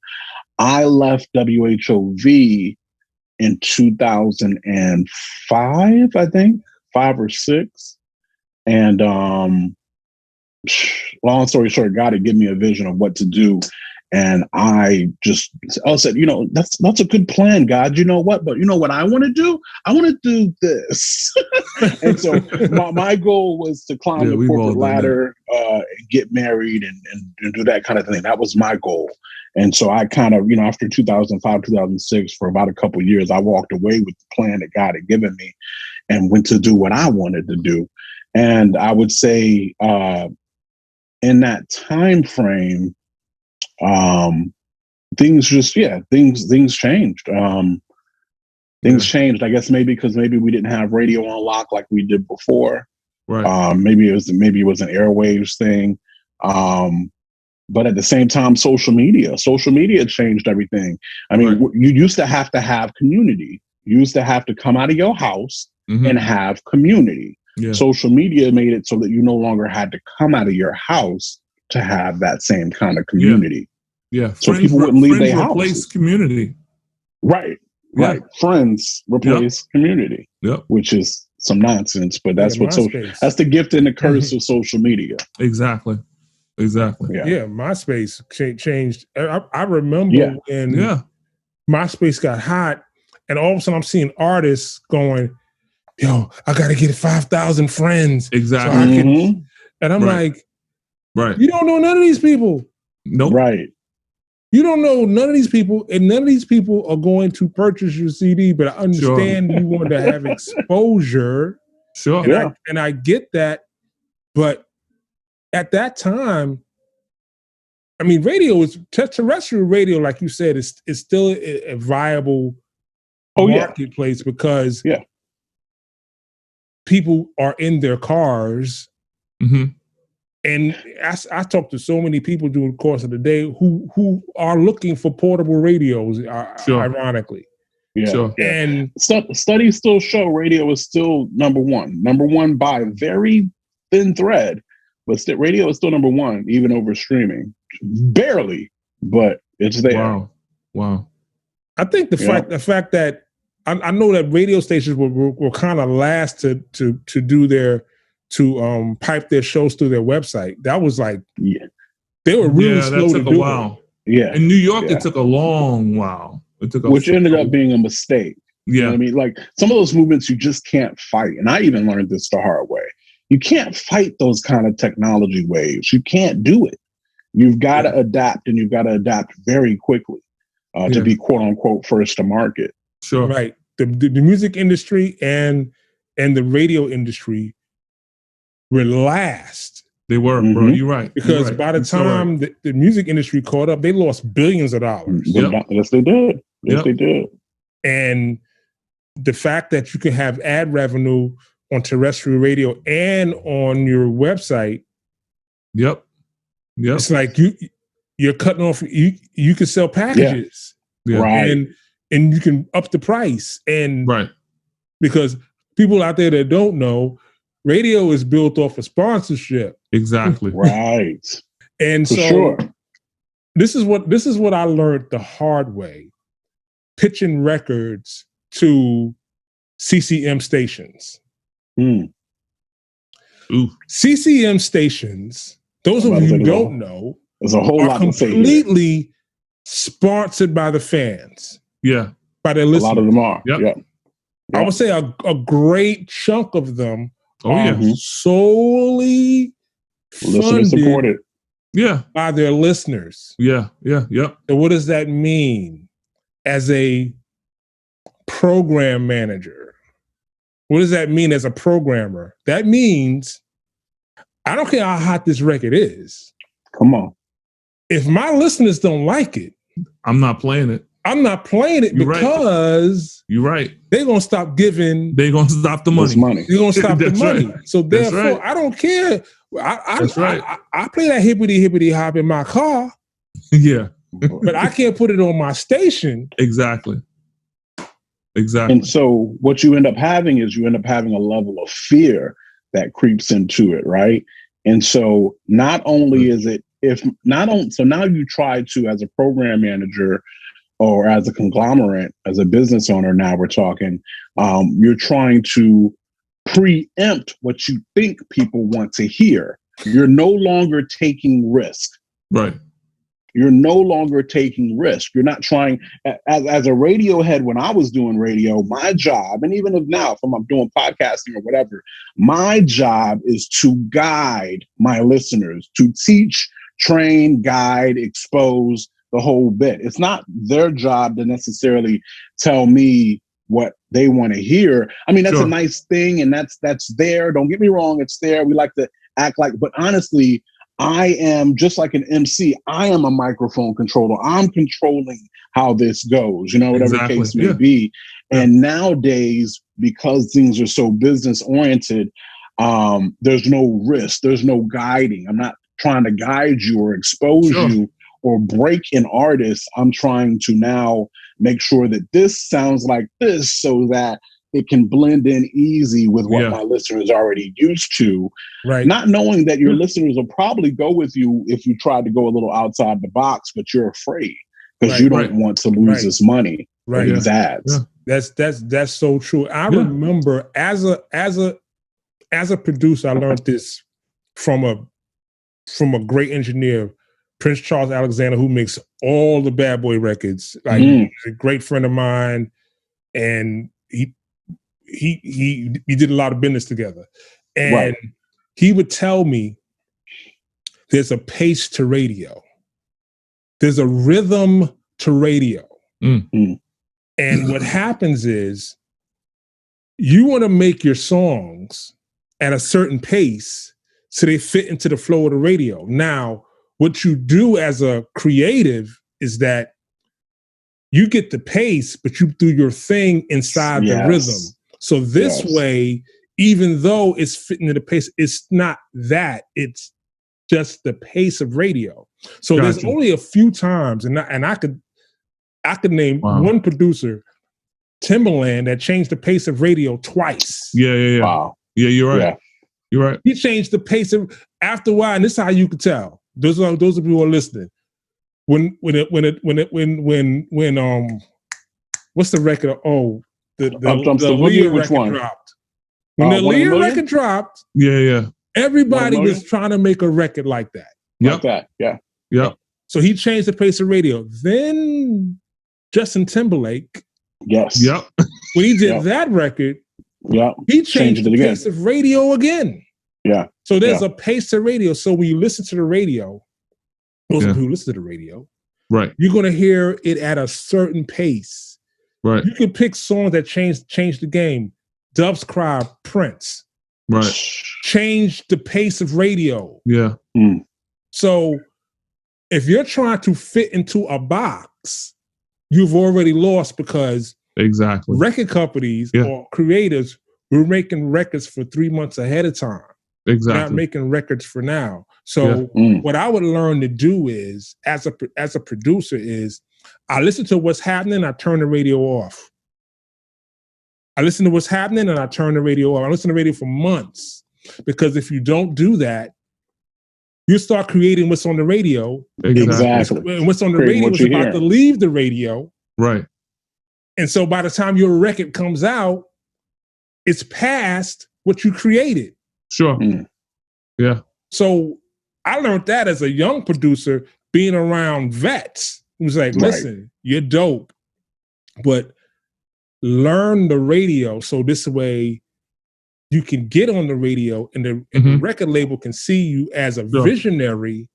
I left WHOV in 2005, I think, 5 or 6. And long story short, God had given me a vision of what to do. And I said, that's a good plan, God. You know what? But you know what I want to do? I want to do this. And so my goal was to climb the corporate ladder, get married and do that kind of thing. That was my goal. And so I kind of, after 2005, 2006, for about a couple of years, I walked away with the plan that God had given me and went to do what I wanted to do. And I would say in that time frame, things changed. Things changed, I guess, maybe because maybe we didn't have radio on lock like we did before. Right. Maybe it was an airwaves thing. But at the same time, social media changed everything. I mean, you used to have community. You used to have to come out of your house and have community. Yeah. Social media made it so that you no longer had to come out of your house to have that same kind of community. Yeah. So people wouldn't leave their house. Replace community. Right. Yeah. Right. Friends replace community. Yep. Which is some nonsense, but that's what that's the gift and the curse of social media. Exactly. Yeah. MySpace changed. I remember when MySpace got hot, and all of a sudden I'm seeing artists going, "Yo, I got to get 5,000 friends." Exactly. So I can, and I'm like, you don't know none of these people. Nope. Right. You don't know none of these people, and none of these people are going to purchase your CD. But I understand you want to have exposure. Sure. And I get that, but at that time, I mean, terrestrial radio, like you said, is still a viable marketplace because people are in their cars. Mm-hmm. And I talk to so many people during the course of the day who are looking for portable radios, ironically. Yeah. Sure. And studies still show radio is still number one by a very thin thread, but radio is still number one, even over streaming. Barely, but it's there. Wow. I think the fact that I know that radio stations were kind of last to do to pipe their shows through their website. That was like, they were really slow to do. While. Yeah. In New York, it took a long while. Which ended up being a mistake. Yeah. You know what I mean? Like some of those movements you just can't fight. And I even learned this the hard way. You can't fight those kind of technology waves. You can't do it. You've got to adapt, and you've got to adapt very quickly to be quote unquote first to market. Sure. Right. The music industry and the radio industry were last. They were, bro. You're right. Because by the time the music industry caught up, they lost billions of dollars. Yes, they did. They did. And the fact that you can have ad revenue on terrestrial radio and on your website. Yep. It's like you're cutting off. You can sell packages, right? And you can up the price, and right, because people out there that don't know, radio is built off of sponsorship. Exactly. Right. And so this is what I learned the hard way, pitching records to CCM stations. CCM stations, those of you who don't know, there's a whole lot completely sponsored by the fans. Yeah. By their listeners. A lot of them are. Yep. I would say a great chunk of them are solely funded supported by their listeners. Yeah. So what does that mean as a program manager? What does that mean as a programmer? That means I don't care how hot this record is. Come on. If my listeners don't like it, I'm not playing it. I'm not playing it because you're right. They're gonna stop giving. They're gonna stop the money. They're gonna stop the money. Right. So therefore, I don't care. I play that hippity hop in my car. Yeah, but I can't put it on my station. Exactly. And so what you end up having is a level of fear that creeps into it, right? And so not only is it so now you try to, as a program manager or as a conglomerate, as a business owner, now we're talking, you're trying to preempt what you think people want to hear. You're no longer taking risk. Right. You're no longer taking risk. You're not trying, as a radio head, when I was doing radio, my job, and even if now, if I'm doing podcasting or whatever, my job is to guide my listeners, to teach, train, guide, expose, the whole bit. It's not their job to necessarily tell me what they want to hear. I mean, that's a nice thing, and that's there. Don't get me wrong, it's there. We like to act like, but honestly, I am just like an MC. I am a microphone controller. I'm controlling how this goes, whatever the case may be. And nowadays, because things are so business oriented, there's no risk. There's no guiding. I'm not trying to guide you or expose you or break an artist. I'm trying to now make sure that this sounds like this so that it can blend in easy with what my listeners already used to. Right. Not knowing that your listeners will probably go with you if you try to go a little outside the box, but you're afraid because you don't want to lose this money. Right. These ads. Yeah. That's so true. I remember as a producer, I learned this from a great engineer, Prince Charles Alexander, who makes all the Bad Boy records. Like he's a great friend of mine, and he did a lot of business together. And he would tell me there's a pace to radio. There's a rhythm to radio. And what happens is you want to make your songs at a certain pace so they fit into the flow of the radio. Now, what you do as a creative is that you get the pace, but you do your thing inside the rhythm. So this way, even though it's fitting to the pace, it's not that. It's just the pace of radio. So there's only a few times, and I could name one producer, Timbaland, that changed the pace of radio twice. Yeah. Wow. Yeah, you're right. Yeah. You're right. He changed the pace of after a while, and this is how you could tell. Those of you who are listening. When what's the record? Oh, the Leah record dropped. When the Leah record dropped, everybody was trying to make a record like that. Like that, yeah. So he changed the pace of radio. Then Justin Timberlake, when he did that record, he changed the pace of radio again. Yeah. So there's a pace to radio. So when you listen to the radio, those who listen to the radio, right, you're going to hear it at a certain pace. Right. You can pick songs that change the game. Doves Cry, Prince. Right. Change the pace of radio. Yeah. So if you're trying to fit into a box, you've already lost, because record companies or creators were making records for 3 months ahead of time. Exactly. Not making records for now. So what I would learn to do is, as a producer, is I listen to what's happening, I turn the radio off. I listen to what's happening and I turn the radio off. I listen to the radio for months, because if you don't do that, you start creating what's on the radio. Exactly. And what's on the radio is about to leave the radio. Right. And so by the time your record comes out, it's past what you created. Sure. Yeah. So I learned that as a young producer, being around vets. It was like, listen, you're dope, but learn the radio so this way you can get on the radio, and the record label can see you as a visionary,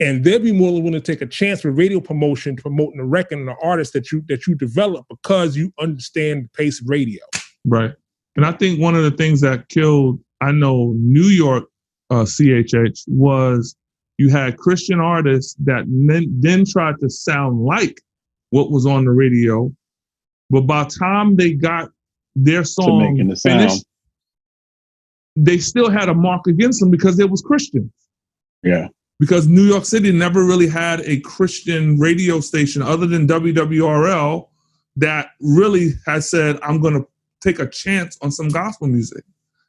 and they'll be more willing to take a chance with radio promotion, promoting the record and the artist that you develop, because you understand the pace of radio. Right. And I think one of the things that killed, I know, New York CHH was you had Christian artists that then tried to sound like what was on the radio, but by the time they got their song finished, they still had a mark against them because it was Christian. Yeah. Because New York City never really had a Christian radio station other than WWRL that really had said, I'm going to take a chance on some gospel music.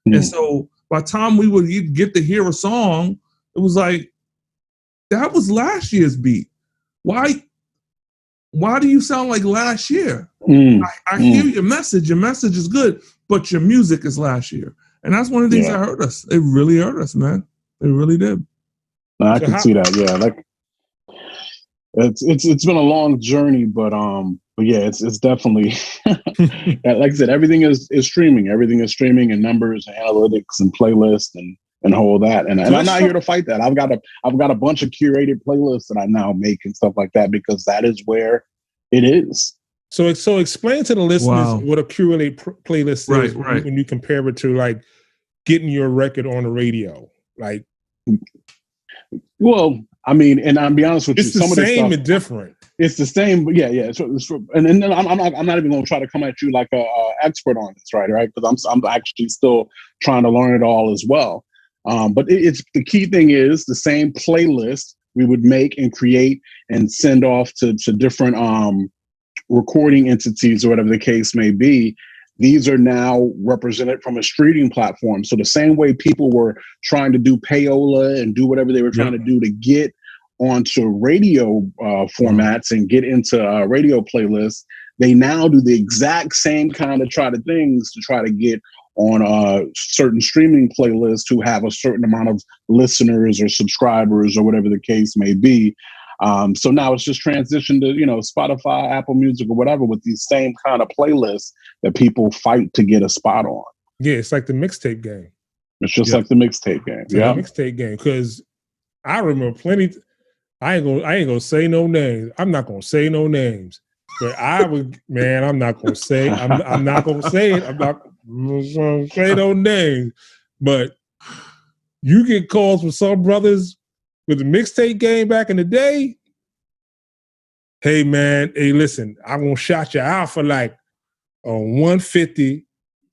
And so by the time we would get to hear a song, it was like, that was last year's beat. Why do you sound like last year? I hear your message. Your message is good, but your music is last year. And that's one of the things that hurt us. It really hurt us, man. It really did. No, I can see that. Yeah, like it's been a long journey, but yeah, it's definitely like I said, everything is streaming. Everything is streaming, and numbers and analytics and playlists and all that. And I'm not here to fight that. I've got a bunch of curated playlists that I now make and stuff like that, because that is where it is. So explain to the listeners what a curated playlist is when you compare it to like getting your record on the radio. Like, well, I mean, and I'll be honest with you, it's the same and different. It's the same, but yeah. And then I'm not even going to try to come at you like a expert on this, right? Because I'm actually still trying to learn it all as well. But it's the key thing is the same playlist we would make and create and send off to different recording entities or whatever the case may be. These are now represented from a streaming platform. So the same way people were trying to do payola and do whatever they were trying to do to get onto radio formats and get into radio playlists, they now do the exact same kind of things to try to get on certain streaming playlists who have a certain amount of listeners or subscribers or whatever the case may be. So now it's just transitioned to, Spotify, Apple Music or whatever with these same kind of playlists that people fight to get a spot on. Yeah, it's like the mixtape game. It's just like the mixtape game. Yeah, the mixtape game. Because I remember plenty. I ain't gonna say no names. I'm not gonna say no names. But I would, man, I'm not gonna say. I'm not gonna say it. I'm not gonna say no names. But you get calls from some brothers with the mixtape game back in the day. Hey man, hey listen, I'm gonna shout you out for like 150,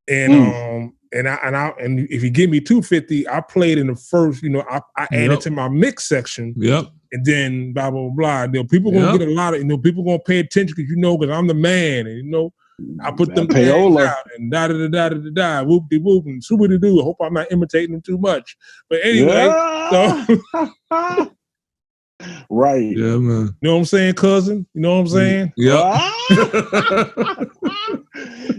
and and if you give me 250, I played in the first. I added to my mix section. Yep. And then blah blah blah. People gonna get a lot of people gonna pay attention because I'm the man, and I put them payola out and da da da da da da whoop de whoop and swoopity doo. I hope I'm not imitating them too much. But anyway, so right. Yeah, man. You know what I'm saying, cousin? You know what I'm saying? Yeah.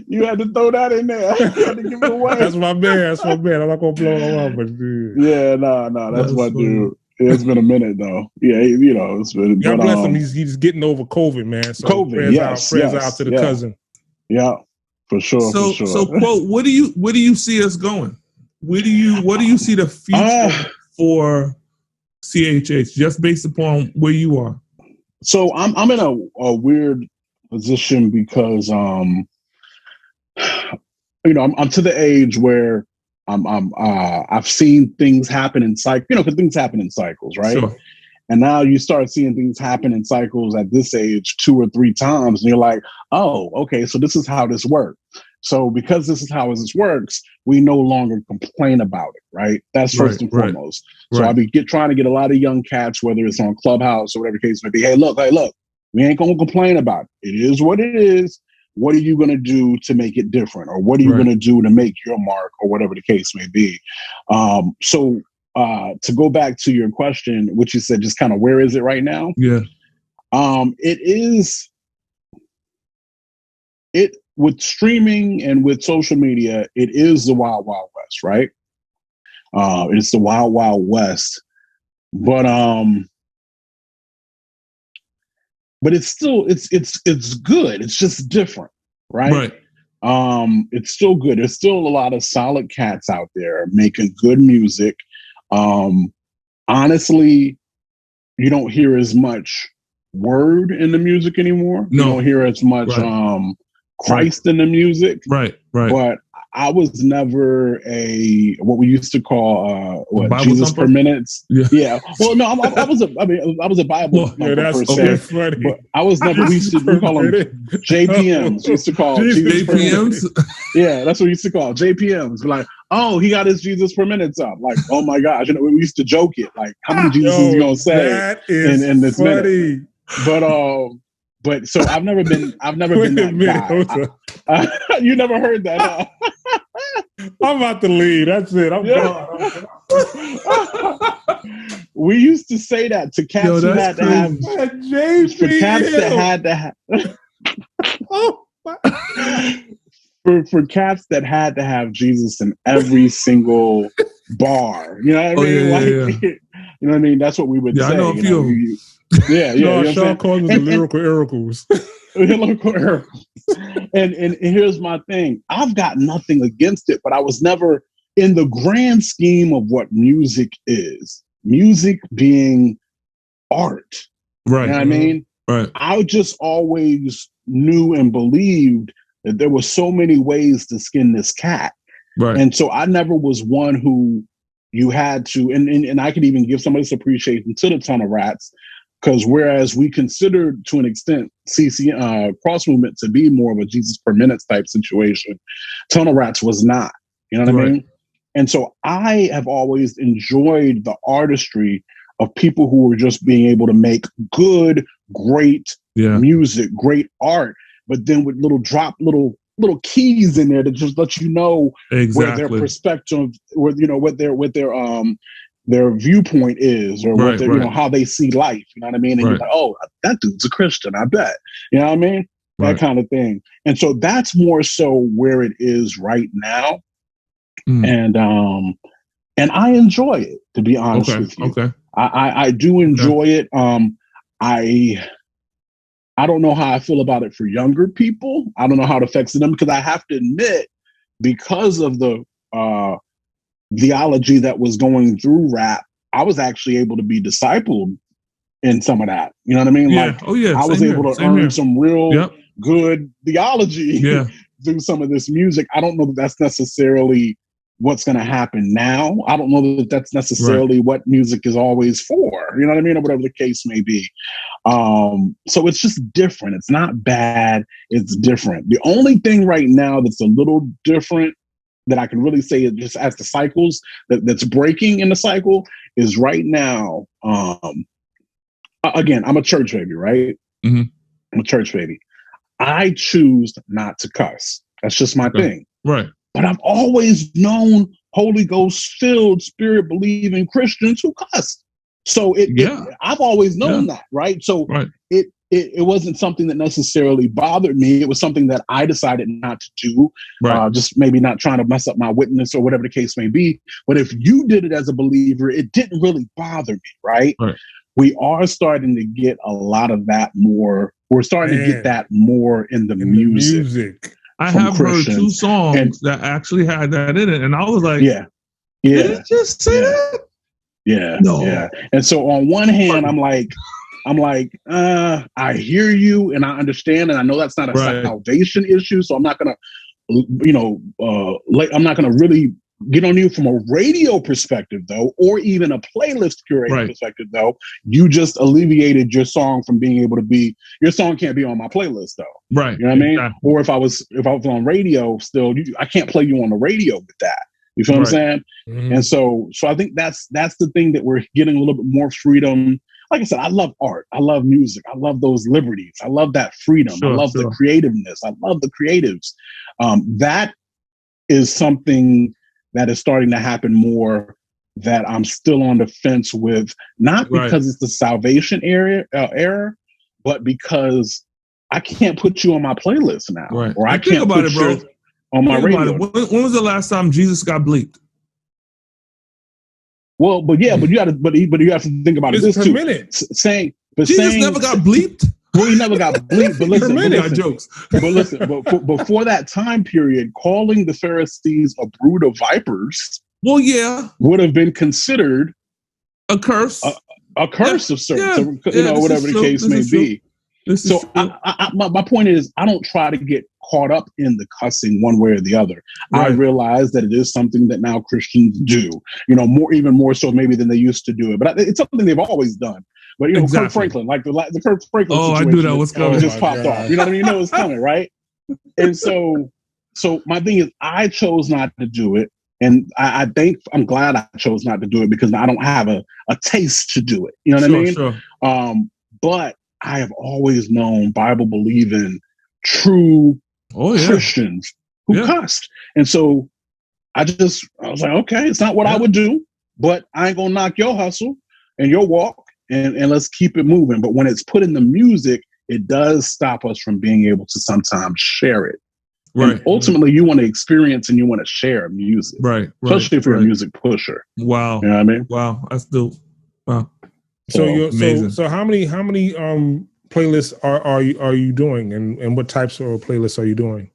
You had to throw that in there. You had to give it away. That's my man. I'm not gonna blow him up, but dude. Yeah, no, that's my dude. It's been a minute though. Yeah, it's been. God bless him. He's getting over COVID, man. So COVID, prayers out to the cousin. Yeah, for sure. So quote, what do you see us going? What do you see the future for CHH, just based upon where you are? So I'm in a weird position because I'm to the age where I've seen things happen in cycles, because things happen in cycles, right? Sure. And now you start seeing things happen in cycles at this age 2 or 3 times, and you're like, oh, okay, so this is how this works. So because this is how this works, we no longer complain about it, right? That's first and foremost. So I'll be trying to get a lot of young cats, whether it's on Clubhouse or whatever the case may be. Hey, look, we ain't gonna complain about it. It is what it is. What are you going to do to make it different? Or what are you going to do to make your mark, or whatever the case may be? So to go back to your question, which you said just kind of where is it right now? Yeah. It with streaming and with social media, it is the Wild Wild West, right? It's the Wild Wild West. But it's still it's good. It's just different, right? It's still good. There's still a lot of solid cats out there making good music. Honestly, you don't hear as much word in the music anymore. No. You don't hear as much Christ in the music. Right. But I was never what we used to call Jesus per minutes. Yeah. Well, no, I was a Bible. Yeah, that's okay. Funny. But I was never. We call them JPMs. We used to call JPMs. Yeah, that's what we used to call JPMs. Like, oh, he got his Jesus per minutes up. Like, oh my gosh, we used to joke it. Like, how many Jesus is he gonna say in this minute? But so I've never been that guy. You never heard that, huh? I'm about to leave. That's it. I'm gone. We used to say that to cats who had to have for cats that had to have for cats that had to have Jesus in every single bar. You know what I mean? You know what I mean? That's what we would say. I know a few. Yeah. Sean calls them the lyrical oracles. And here's my thing. I've got nothing against it, but I was never in the grand scheme of what music is. Music being art. Right. You know what I mean? Right. I just always knew and believed that there were so many ways to skin this cat. Right. And so I never was one who you had to, and I could even give some of this appreciation to the Ton of Rats. Because whereas we considered to an extent cross movement to be more of a Jesus per minutes type situation, Ton of Rats was not. You know what I mean? And so I have always enjoyed the artistry of people who were just being able to make good, great music, great art, but then with little keys in there to just let you know where their perspective, what their viewpoint is, or what how they see life. You know what I mean? And you're like, oh, that dude's a Christian, I bet. You know what I mean? That kind of thing. And so that's more so where it is right now. And I enjoy it, to be honest with you. Okay. I do enjoy it. I don't know how I feel about it for younger people. I don't know how it affects them, because I have to admit, because of the theology that was going through rap, I was actually able to be discipled in some of that. You know what I mean? Yeah. Like, oh yeah. I was able to earn some real good theology through some of this music. I don't know that that's necessarily what's going to happen now. I don't know that that's necessarily what music is always for, you know what I mean? Or whatever the case may be. So it's just different. It's not bad. It's different. The only thing right now that's a little different that I can really say, just as the cycles that's breaking in the cycle, is right now. Again, I'm a church baby, right? Mm-hmm. I'm a church baby. I choose not to cuss. That's just my thing. Right. But I've always known Holy Ghost filled, spirit believing Christians who cuss. So I've always known that, right? So it wasn't something that necessarily bothered me. It was something that I decided not to do, just maybe not trying to mess up my witness or whatever the case may be. But if you did it as a believer, it didn't really bother me, right? We are starting to get a lot of that more. We're starting to get that more in the music. I have heard 2 songs that actually had that in it, and I was like, did it just say that? Yeah. And so on one hand, I'm like, I hear you and I understand, and I know that's not a salvation issue, so I'm not gonna, I'm not gonna really get on you from a radio perspective, though, or even a playlist curator perspective, though. You just alleviated your song from being able to be. Your song can't be on my playlist, though. Right. You know what I mean? Or if I was on radio, still, I can't play you on the radio with that. You feel what I'm saying? Mm-hmm. And so I think that's the thing that we're getting a little bit more freedom. Like I said, I love art. I love music. I love those liberties. I love that freedom. I love the creativeness. I love the creatives. That is something that is starting to happen more, that I'm still on the fence with, not because it's the salvation error, but because I can't put you on my playlist now, or I can't put you on my radio. When was the last time Jesus got bleeped? Well, but you have to think about it this too. Jesus never got bleeped. Well, he never got bleeped, but listen, jokes. But listen, before that time period, calling the Pharisees a brood of vipers, would have been considered a curse, a curse of sorts, whatever the case may be. So my point is, I don't try to get caught up in the cussing one way or the other. I realize that it is something that now Christians do, even more so maybe than they used to do it. But it's something they've always done. But Kirk Franklin, like the Kirk Franklin situation, I knew that was coming. Just popped off. You know what I mean? You know it's coming, right? And so my thing is, I chose not to do it, and I think I'm glad I chose not to do it, because I don't have a taste to do it. You know what I mean? Sure. But I have always known Bible believing true Christians who cussed, and so I was like, okay, it's not what I would do, but I ain't gonna knock your hustle and your walk. And let's keep it moving. But when it's put in the music, it does stop us from being able to sometimes share it. Right. And ultimately, you want to experience and you want to share music. Right. Especially if you're a music pusher. Wow. You know what I mean? Wow. That's dope. Wow. So how many playlists are you doing, and what types of playlists are you doing?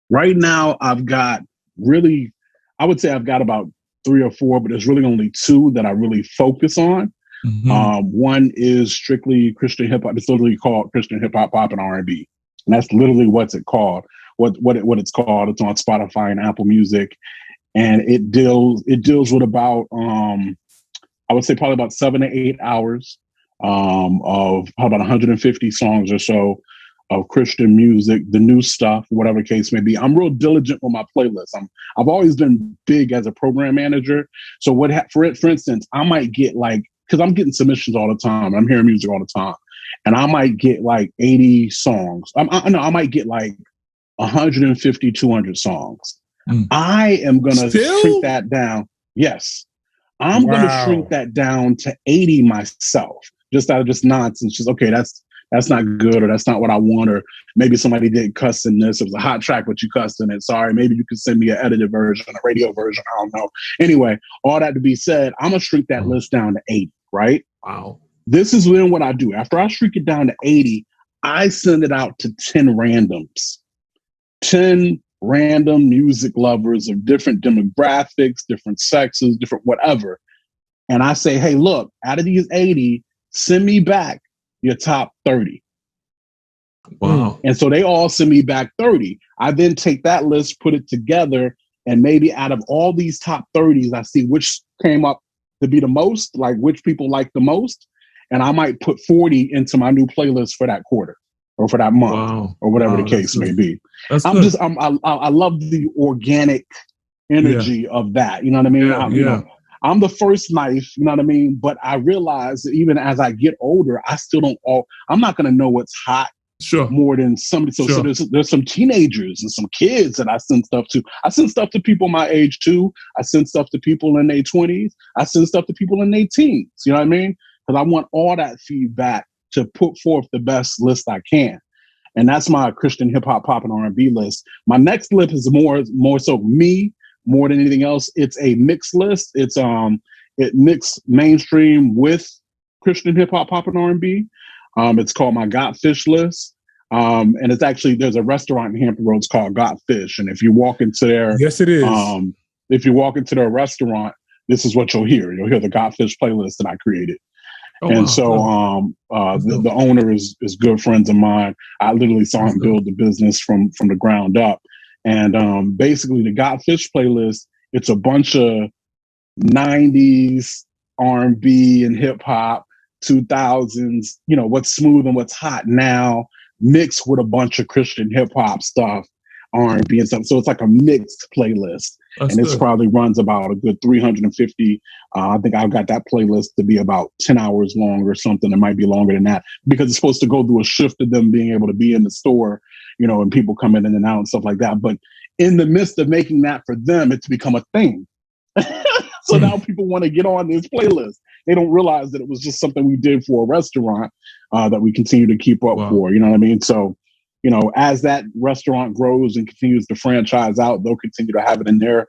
Right now, I've got I would say I've got about 3 or 4, but there's really only 2 that I really focus on. Mm-hmm. One is strictly Christian hip hop. It's literally called Christian hip hop, pop, and R&B, and that's literally what's it called. What it's called. It's on Spotify and Apple Music, and it deals with about I would say probably about 7 to 8 hours of about 150 songs or so of Christian music, the new stuff, whatever case may be. I'm real diligent with my playlists. I've always been big as a program manager. So for instance, I might get because I'm getting submissions all the time. I'm hearing music all the time. And I might get 80 songs. I might get 150, 200 songs. I am going to shrink that down. Yes. I'm going to shrink that down to 80 myself, just out of just nonsense. Just, okay, that's not good, or that's not what I want, or maybe somebody did cuss in this. It was a hot track, but you cussed in it. Sorry, maybe you could send me an edited version, a radio version. I don't know. Anyway, all that to be said, I'm going to shrink that list down to 80, right? Wow. This is then what I do. After I shrink it down to 80, I send it out to 10 randoms. 10 random music lovers of different demographics, different sexes, different whatever. And I say, hey, look, out of these 80, send me back your top 30. Wow. And so they all send me back 30. I then take that list, put it together, and maybe out of all these top 30s, I see which came up to be the most, like which people like the most. And I might put 40 into my new playlist for that quarter or for that month or whatever the case may be. I love the organic energy of that. You know what I mean? You know, I'm the first knife, you know what I mean? But I realize that even as I get older, I still I'm not going to know what's hot more than somebody. So there's some teenagers and some kids that I send stuff to. I send stuff to people my age too. I send stuff to people in their 20s. I send stuff to people in their teens. You know what I mean? Because I want all that feedback to put forth the best list I can. And that's my Christian hip hop, pop, and R&B list. My next list is more so me more than anything else. It's a mixed list. It's it mixed mainstream with Christian hip hop, pop, and R&B. It's called my Got Fish list. And it's actually, there's a restaurant in Hampton Roads called Got Fish. And if you walk into their, yes, it is. If you walk into their restaurant, this is what you'll hear. You'll hear the Got Fish playlist that I created. The owner is good friends of mine. I literally saw him build the business from the ground up. And basically the Got Fish playlist, it's a bunch of 90s R&B and hip hop, 2000s, you know, what's smooth and what's hot now, mixed with a bunch of Christian hip hop stuff, R&B and stuff. So it's like a mixed playlist. It probably runs about a good 350. I think I've got that playlist to be about 10 hours long or something. It might be longer than that because it's supposed to go through a shift of them being able to be in the store, you know, and people come in and out and stuff like that. But in the midst of making that for them, it's become a thing. So now people want to get on this playlist. They don't realize that it was just something we did for a restaurant that we continue to keep up for. You know what I mean? So, you know, as that restaurant grows and continues to franchise out, they'll continue to have it in their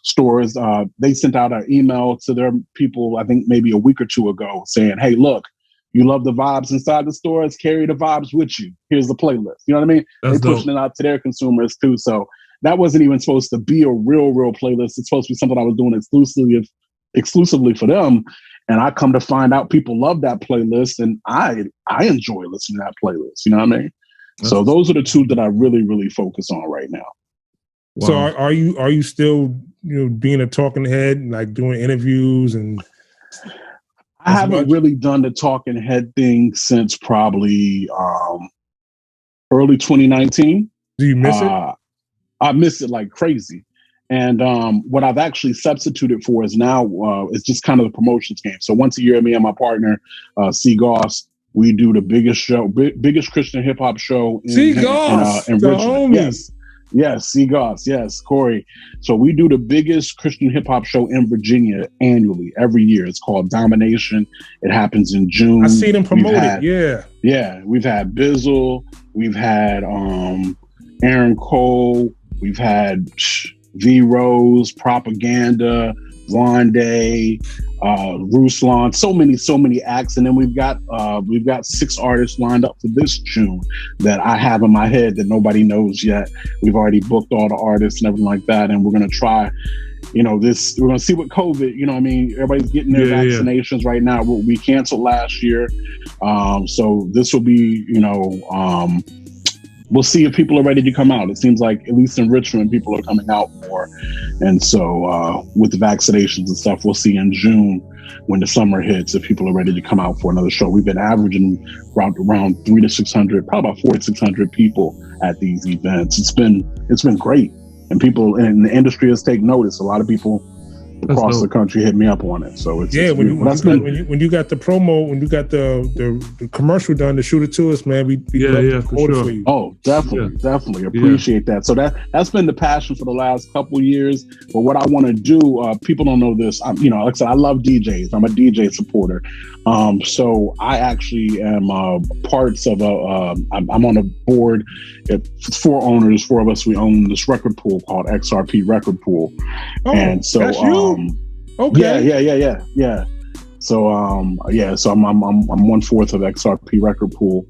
stores. They sent out an email to their people, I think maybe a week or two ago, saying, hey, look, you love the vibes inside the stores, carry the vibes with you. Here's the playlist. You know what I mean? They're pushing it out to their consumers too. So that wasn't even supposed to be a real playlist. It's supposed to be something I was doing exclusively for them. And I come to find out people love that playlist, and I enjoy listening to that playlist. You know what I mean? So those are the two that I really, really focus on right now. Wow. So are you still, you know, being a talking head, like doing interviews? And I haven't really done the talking head thing since probably early 2019. Do you miss it? I miss it like crazy. And what I've actually substituted for is now it's just kind of the promotions game. So once a year, me and my partner, C. Goss, we do the biggest Christian hip hop show in Richmond. Yes, C. Goss, yes, Corey. So we do the biggest Christian hip hop show in Virginia annually, every year. It's called Domination. It happens in June. I see them promoted. Yeah. We've had Bizzle. We've had Aaron Cole. We've had V Rose, Propaganda, Wande, Ruslan, so many acts, and then we've got 6 artists lined up for this June that I have in my head that nobody knows yet. We've already booked all the artists and everything like that, and we're gonna try. You know, we're gonna see what COVID. You know what I mean? Everybody's getting their vaccinations right now. We canceled last year, so this will be. You know. We'll see if people are ready to come out. It seems like, at least in Richmond, people are coming out more. And so with the vaccinations and stuff, we'll see in June when the summer hits if people are ready to come out for another show. We've been averaging around 300 to 600, probably about 400 to 600 people at these events. It's been great. And people in the industry has taken notice. A lot of people across the country hit me up on it. So it's when you got the promo, when you got the commercial done to shoot it to us, man, we for sure. For you. Oh, definitely appreciate that. So that's been the passion for the last couple years. But what I want to do, people don't know this. Like I said, I love DJs. I'm a DJ supporter. So I actually am parts of I'm on a board. It's 4 owners, 4 of us. We own this record pool called XRP Record Pool, and so that's you? Okay. Yeah. So so I'm 1/4 of XRP Record Pool,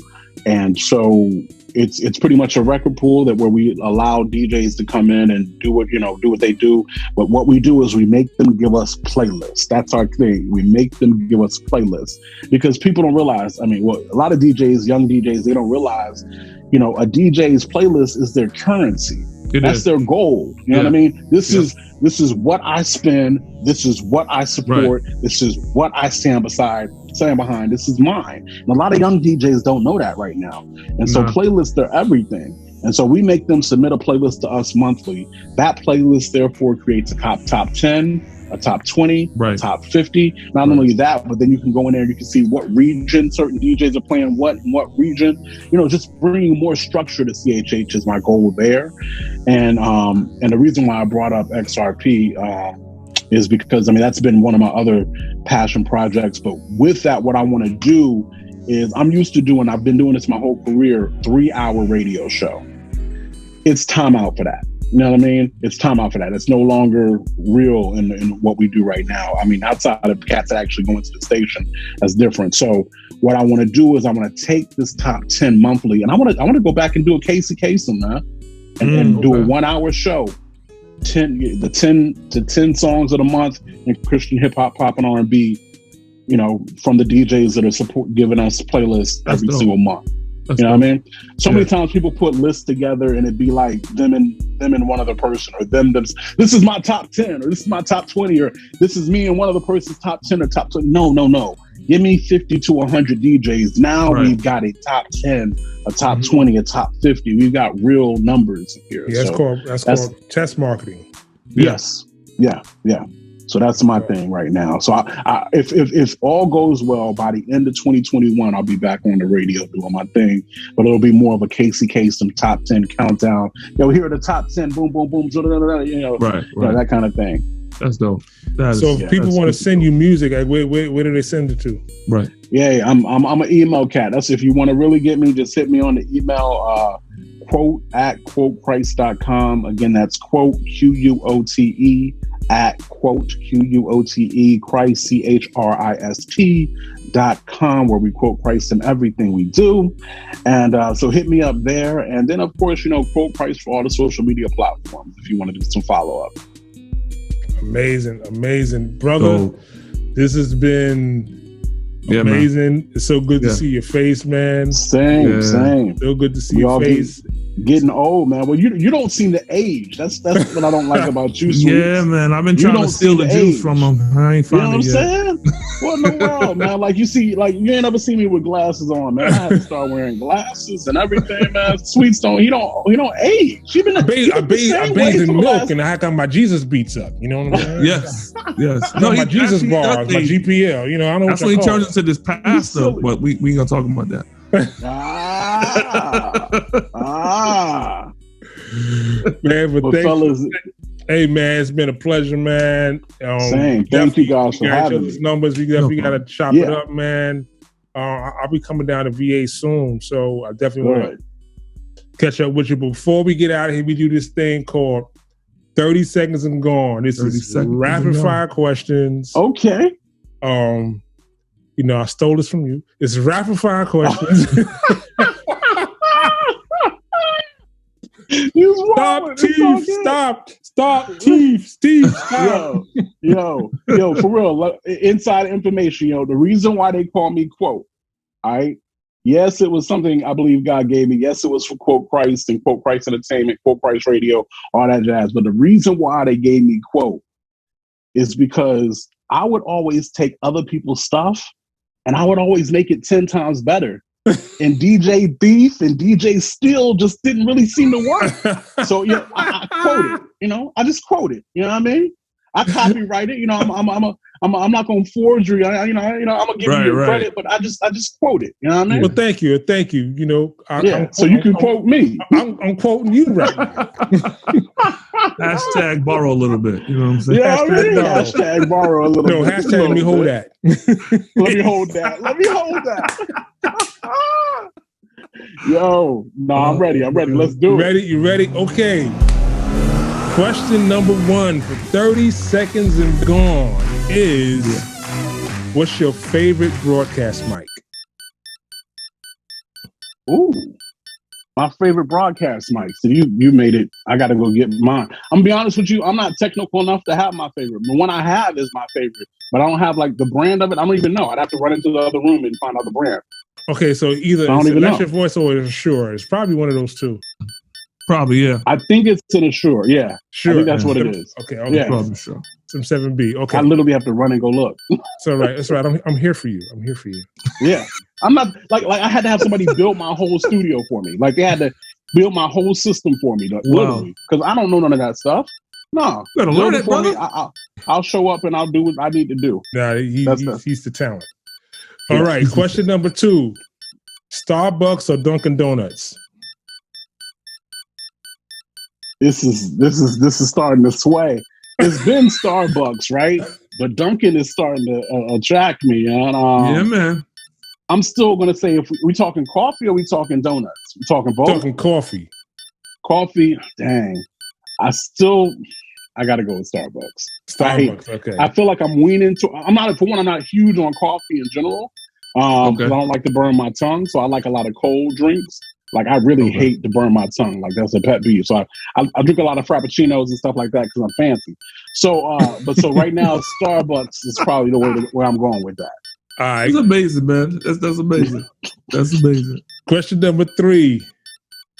And so it's pretty much a record pool that where we allow DJs to come in and do what they do. But what we do is we make them give us playlists. That's our thing. We make them give us playlists because people don't realize. I mean, a lot of DJs, young DJs, they don't realize, a DJ's playlist is their currency. That's their goal. You know what I mean? This is what I spend. This is what I support. Right. This is what I stand behind. This is mine. And a lot of young DJs don't know that right now. And so playlists are everything. And so we make them submit a playlist to us monthly. That playlist therefore creates a top 10, a top 20, a top 50. Not only that, but then you can go in there and you can see what region certain DJs are playing what in what region. Just bringing more structure to CHH is my goal there. And the reason why I brought up XRP is because, that's been one of my other passion projects. But with that, what I want to do is I've been doing this my whole career, 3-hour radio show. It's time out for that. You know what I mean? It's time out for that. It's no longer real in what we do right now. Outside of cats that actually go into the station, that's different. So what I want to do is I want to take this top 10 monthly, and I want to go back and do a Casey Kasem, man, and do a 1-hour show. 10 songs of the month in Christian hip hop, pop, and R&B. From the DJs that are giving us playlists every single month. What I mean? So many times people put lists together and it'd be like them and one other person, or them. This is my top 10, or this is my top 20, or this is me and one other person's top 10 or top 20. No. Give me 50 to 100 DJs. Now we've got a top 10, a top 20, a top 50. We've got real numbers here. Yeah, that's called test marketing. Yes. Yeah. So that's my thing right now. So if all goes well, by the end of 2021, I'll be back on the radio doing my thing. But it'll be more of a Casey Kasem top 10 countdown. Here are the top 10, boom, boom, boom, that kind of thing. That's dope. If people want to send you music, where do they send it to? Right. Yeah, I'm an email cat. That's if you want to really get me, just hit me on the email, quote@quotechrist.com. Again, that's quote QUOTE @quote Christ CHRIST.com, where we quote Christ in everything we do. And so hit me up there. And then of course, quote Christ for all the social media platforms if you want to do some follow-up. Amazing. Brother, this has been amazing. Man. It's so good to see your face, man. Same. So good to see your face. Getting old, man. Well, you don't seem to age. That's what I don't like about you, Sweets. Yeah, man. I've been trying to steal the juice from them. I ain't finding it yet. You know what I'm saying? What in the world, man? You ain't never seen me with glasses on, man. I had to start wearing glasses and everything, man. Sweets he don't age. I bathe in milk and I got my Jesus beats up. You know what I'm saying? Yes. No, my Jesus bars, my GPL. I don't know. That's what he turned into this pastor, but we ain't gonna talk about that. Man, but fellas, hey man, it's been a pleasure, man. Same. Thank you guys for having me. Numbers, we gotta chop it up, man. I'll be coming down to VA soon, so I definitely want to catch up with you. But before we get out of here, we do this thing called 30 Seconds and Gone. This is rapid fire questions. Okay. I stole this from you. It's rapid fire questions. Stop, Steve, stop. Yo, for real, inside information, the reason why they call me Quote, all right? Yes, it was something I believe God gave me. Yes, it was for Quote Christ and Quote Christ Entertainment, Quote Christ Radio, all that jazz. But the reason why they gave me Quote is because I would always take other people's stuff and I would always make it 10 times better. And DJ Beef and DJ Steel just didn't really seem to work. So I quoted, I just quoted. You know what I mean? I copyright it. I'm not going to forge you. I'm gonna give you your credit, but I just quote it. You know what I mean? Well, thank you. So you can quote me. I'm quoting you right now. Hashtag borrow a little bit. You know what I'm saying? Yeah, hashtag borrow a little bit. No, hashtag let me hold that. Let me hold that. Yo, I'm ready. Let's do it. You ready? Okay. Question number 1 for 30 seconds and gone is, what's your favorite broadcast mic? Ooh. My favorite broadcast mic. So you made it. I got to go get mine. I'm gonna be honest with you. I'm not technical enough to have my favorite. The one I have is my favorite, but I don't have like the brand of it. I don't even know. I'd have to run into the other room and find out the brand. Okay, so either it's Electric Voice or it's Shure. It's probably one of those two. Probably, yeah. I think it's an Shure. Yeah, Sure. I think that's what it is. Okay, yeah. Probably sure. Some 7B. Okay, I literally have to run and go look. It's all right. That's right. I'm here for you. I'm here for you. Yeah, I'm not like I had to have somebody build my whole studio for me. Like they had to build my whole system for me, literally, because I don't know none of that stuff. No, you gotta learn it, brother. I'll show up and I'll do what I need to do. Nah, he's the talent. All right, question number 2: Starbucks or Dunkin' Donuts? This is starting to sway. It's been Starbucks, right? But Dunkin' is starting to attract me, and yeah, man. I'm still gonna say, if we talking coffee or we talking donuts? We talking both? Talking coffee. Coffee, dang. I gotta go with Starbucks. Starbucks, okay. I feel like I'm weaning to. I'm not huge on coffee in general. Because I don't like to burn my tongue, so I like a lot of cold drinks. Like I really hate to burn my tongue. Like that's a pet peeve. So I drink a lot of frappuccinos and stuff like that because I'm fancy. So, so right now Starbucks is probably the way where I'm going with that. All right. That's amazing, man. That's amazing. That's amazing. Question number 3: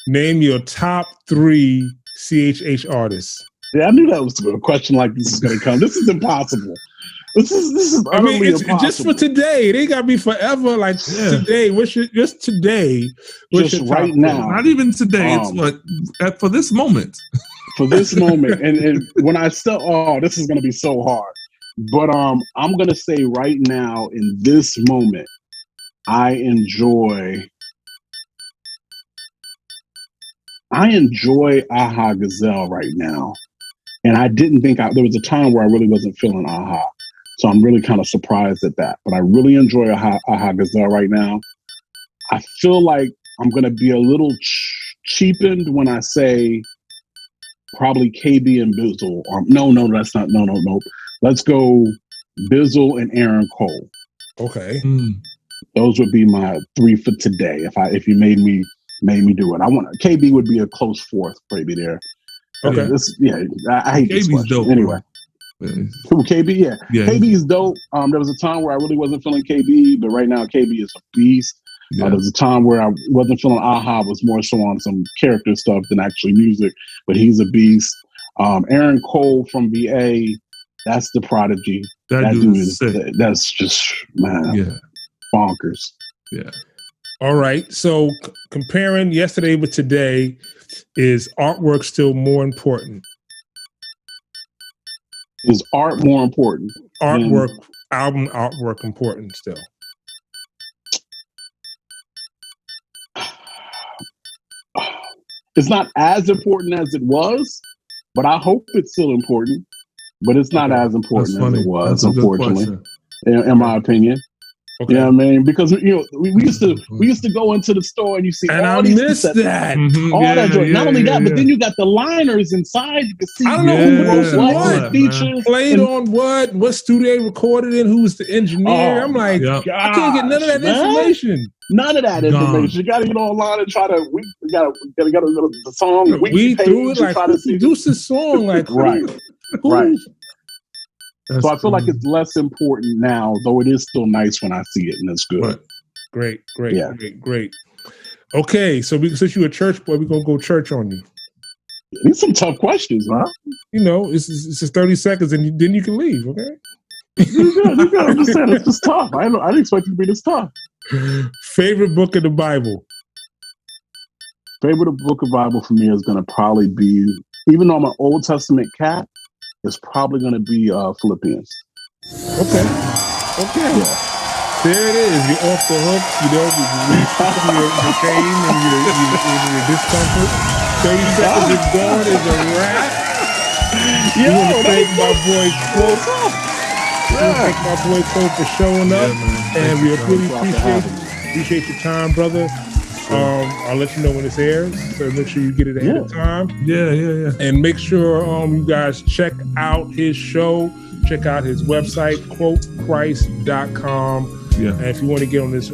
Name your top 3 CHH artists. Yeah, I knew that was a question like this is going to come. This is impossible. This is utterly impossible. Just for today. It ain't got to be forever. Like today. Just today. Just right now. Not even today. It's what for this moment. For this moment, and when I still, this is going to be so hard. But I'm going to say right now, in this moment, I enjoy Aha Gazelle right now. And I didn't think there was a time where I really wasn't feeling Aha. So I'm really kind of surprised at that. But I really enjoy Aha Gazelle right now. I feel like I'm going to be a little cheapened when I say probably KB and Bizzle. No, that's not. No. Let's go Bizzle and Aaron Cole. Okay. Those would be my 3 for today. If you made me do it, KB would be a close 4th maybe there. Okay. I hate this question. Dope, anyway. KB, yeah. KB is dope. There was a time where I really wasn't feeling KB, but right now KB is a beast. There was a time where I wasn't feeling Aha, was more so on some character stuff than actually music, but he's a beast. Aaron Cole from VA, that's the prodigy. That dude is sick. That's just, man, bonkers. Yeah. All right. So comparing yesterday with today, is artwork still more important? Is art more important? Album artwork important still? It's not as important as it was, but I hope it's still important. But it's not as important as it was, unfortunately, in my opinion. Okay. You know what I mean? Because we used to go into the store and you see all these cassettes, that. All that joy. Not only that, but then you got the liners inside. You can see I don't know who wrote what, features, played on what studio they recorded in, who was the engineer. I'm like, I can't get none of that information. None of that information. You got to get online and try to. We got to go to the song. We threw it like produce the song like right. That's so I feel like it's less important now, though it is still nice when I see it, and it's good. Right. Great. Okay, so since you're a church boy, we're gonna go church on you. These some tough questions, huh? It's just 30 seconds, and then you can leave. Okay. You good. I'm just saying it's just tough. I didn't expect it to be this tough. Favorite book of the Bible. Favorite book of the Bible for me is gonna probably be, even though I'm an Old Testament cat, it's probably going to be Philippians. Okay. Yeah. There it is. You're off the hook. You reach your pain and your discomfort. 30 seconds is gone is a wrap. I want to thank my boy Quote. Thank my boy Quote for showing up. And we really appreciate your time, brother. I'll let you know when this airs, so make sure you get it ahead of time. Yeah. And make sure you guys check out his show, check out his website, quotechrist.com. Yeah. And if you want to get on his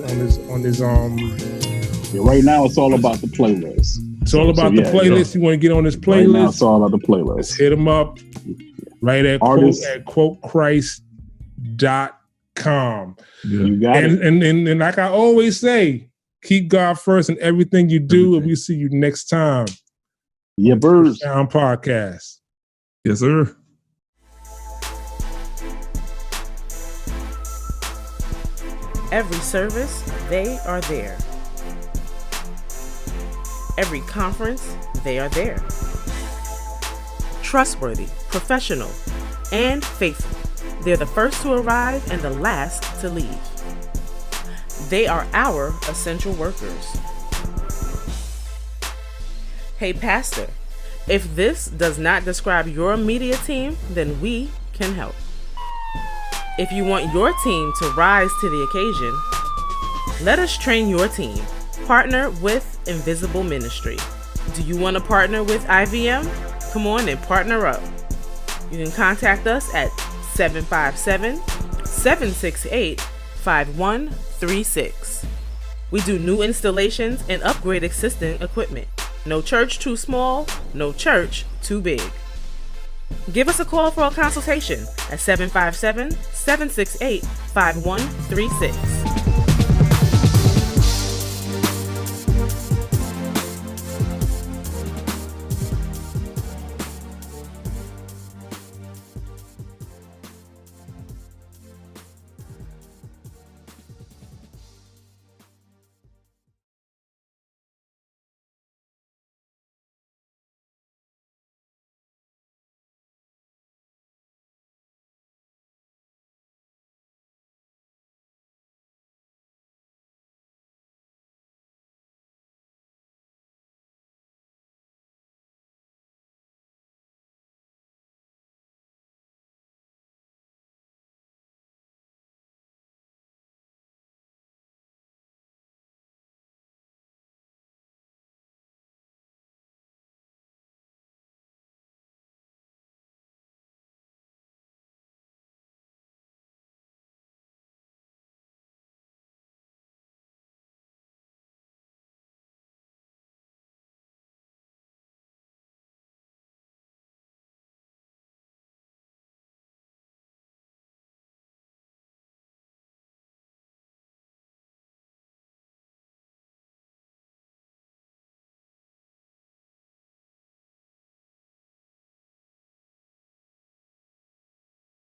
Yeah, right now, it's all about the playlist. It's all about the playlist. You want to get on this playlist? Right now, it's all about the playlist. Let's hit them up right at quotechrist.com. You got it. And like I always say, keep God first in everything you do, and we see you next time. Yeah, birds. Sound Podcast. Yes, sir. Every service, they are there. Every conference, they are there. Trustworthy, professional, and faithful. They're the first to arrive and the last to leave. They are our essential workers. Hey, Pastor, if this does not describe your media team, then we can help. If you want your team to rise to the occasion, let us train your team. Partner with Invisible Ministry. Do you want to partner with IVM? Come on and partner up. You can contact us at 757-768-5136. We do new installations and upgrade existing equipment. No church too small, no church too big. Give us a call for a consultation at 757-768-5136.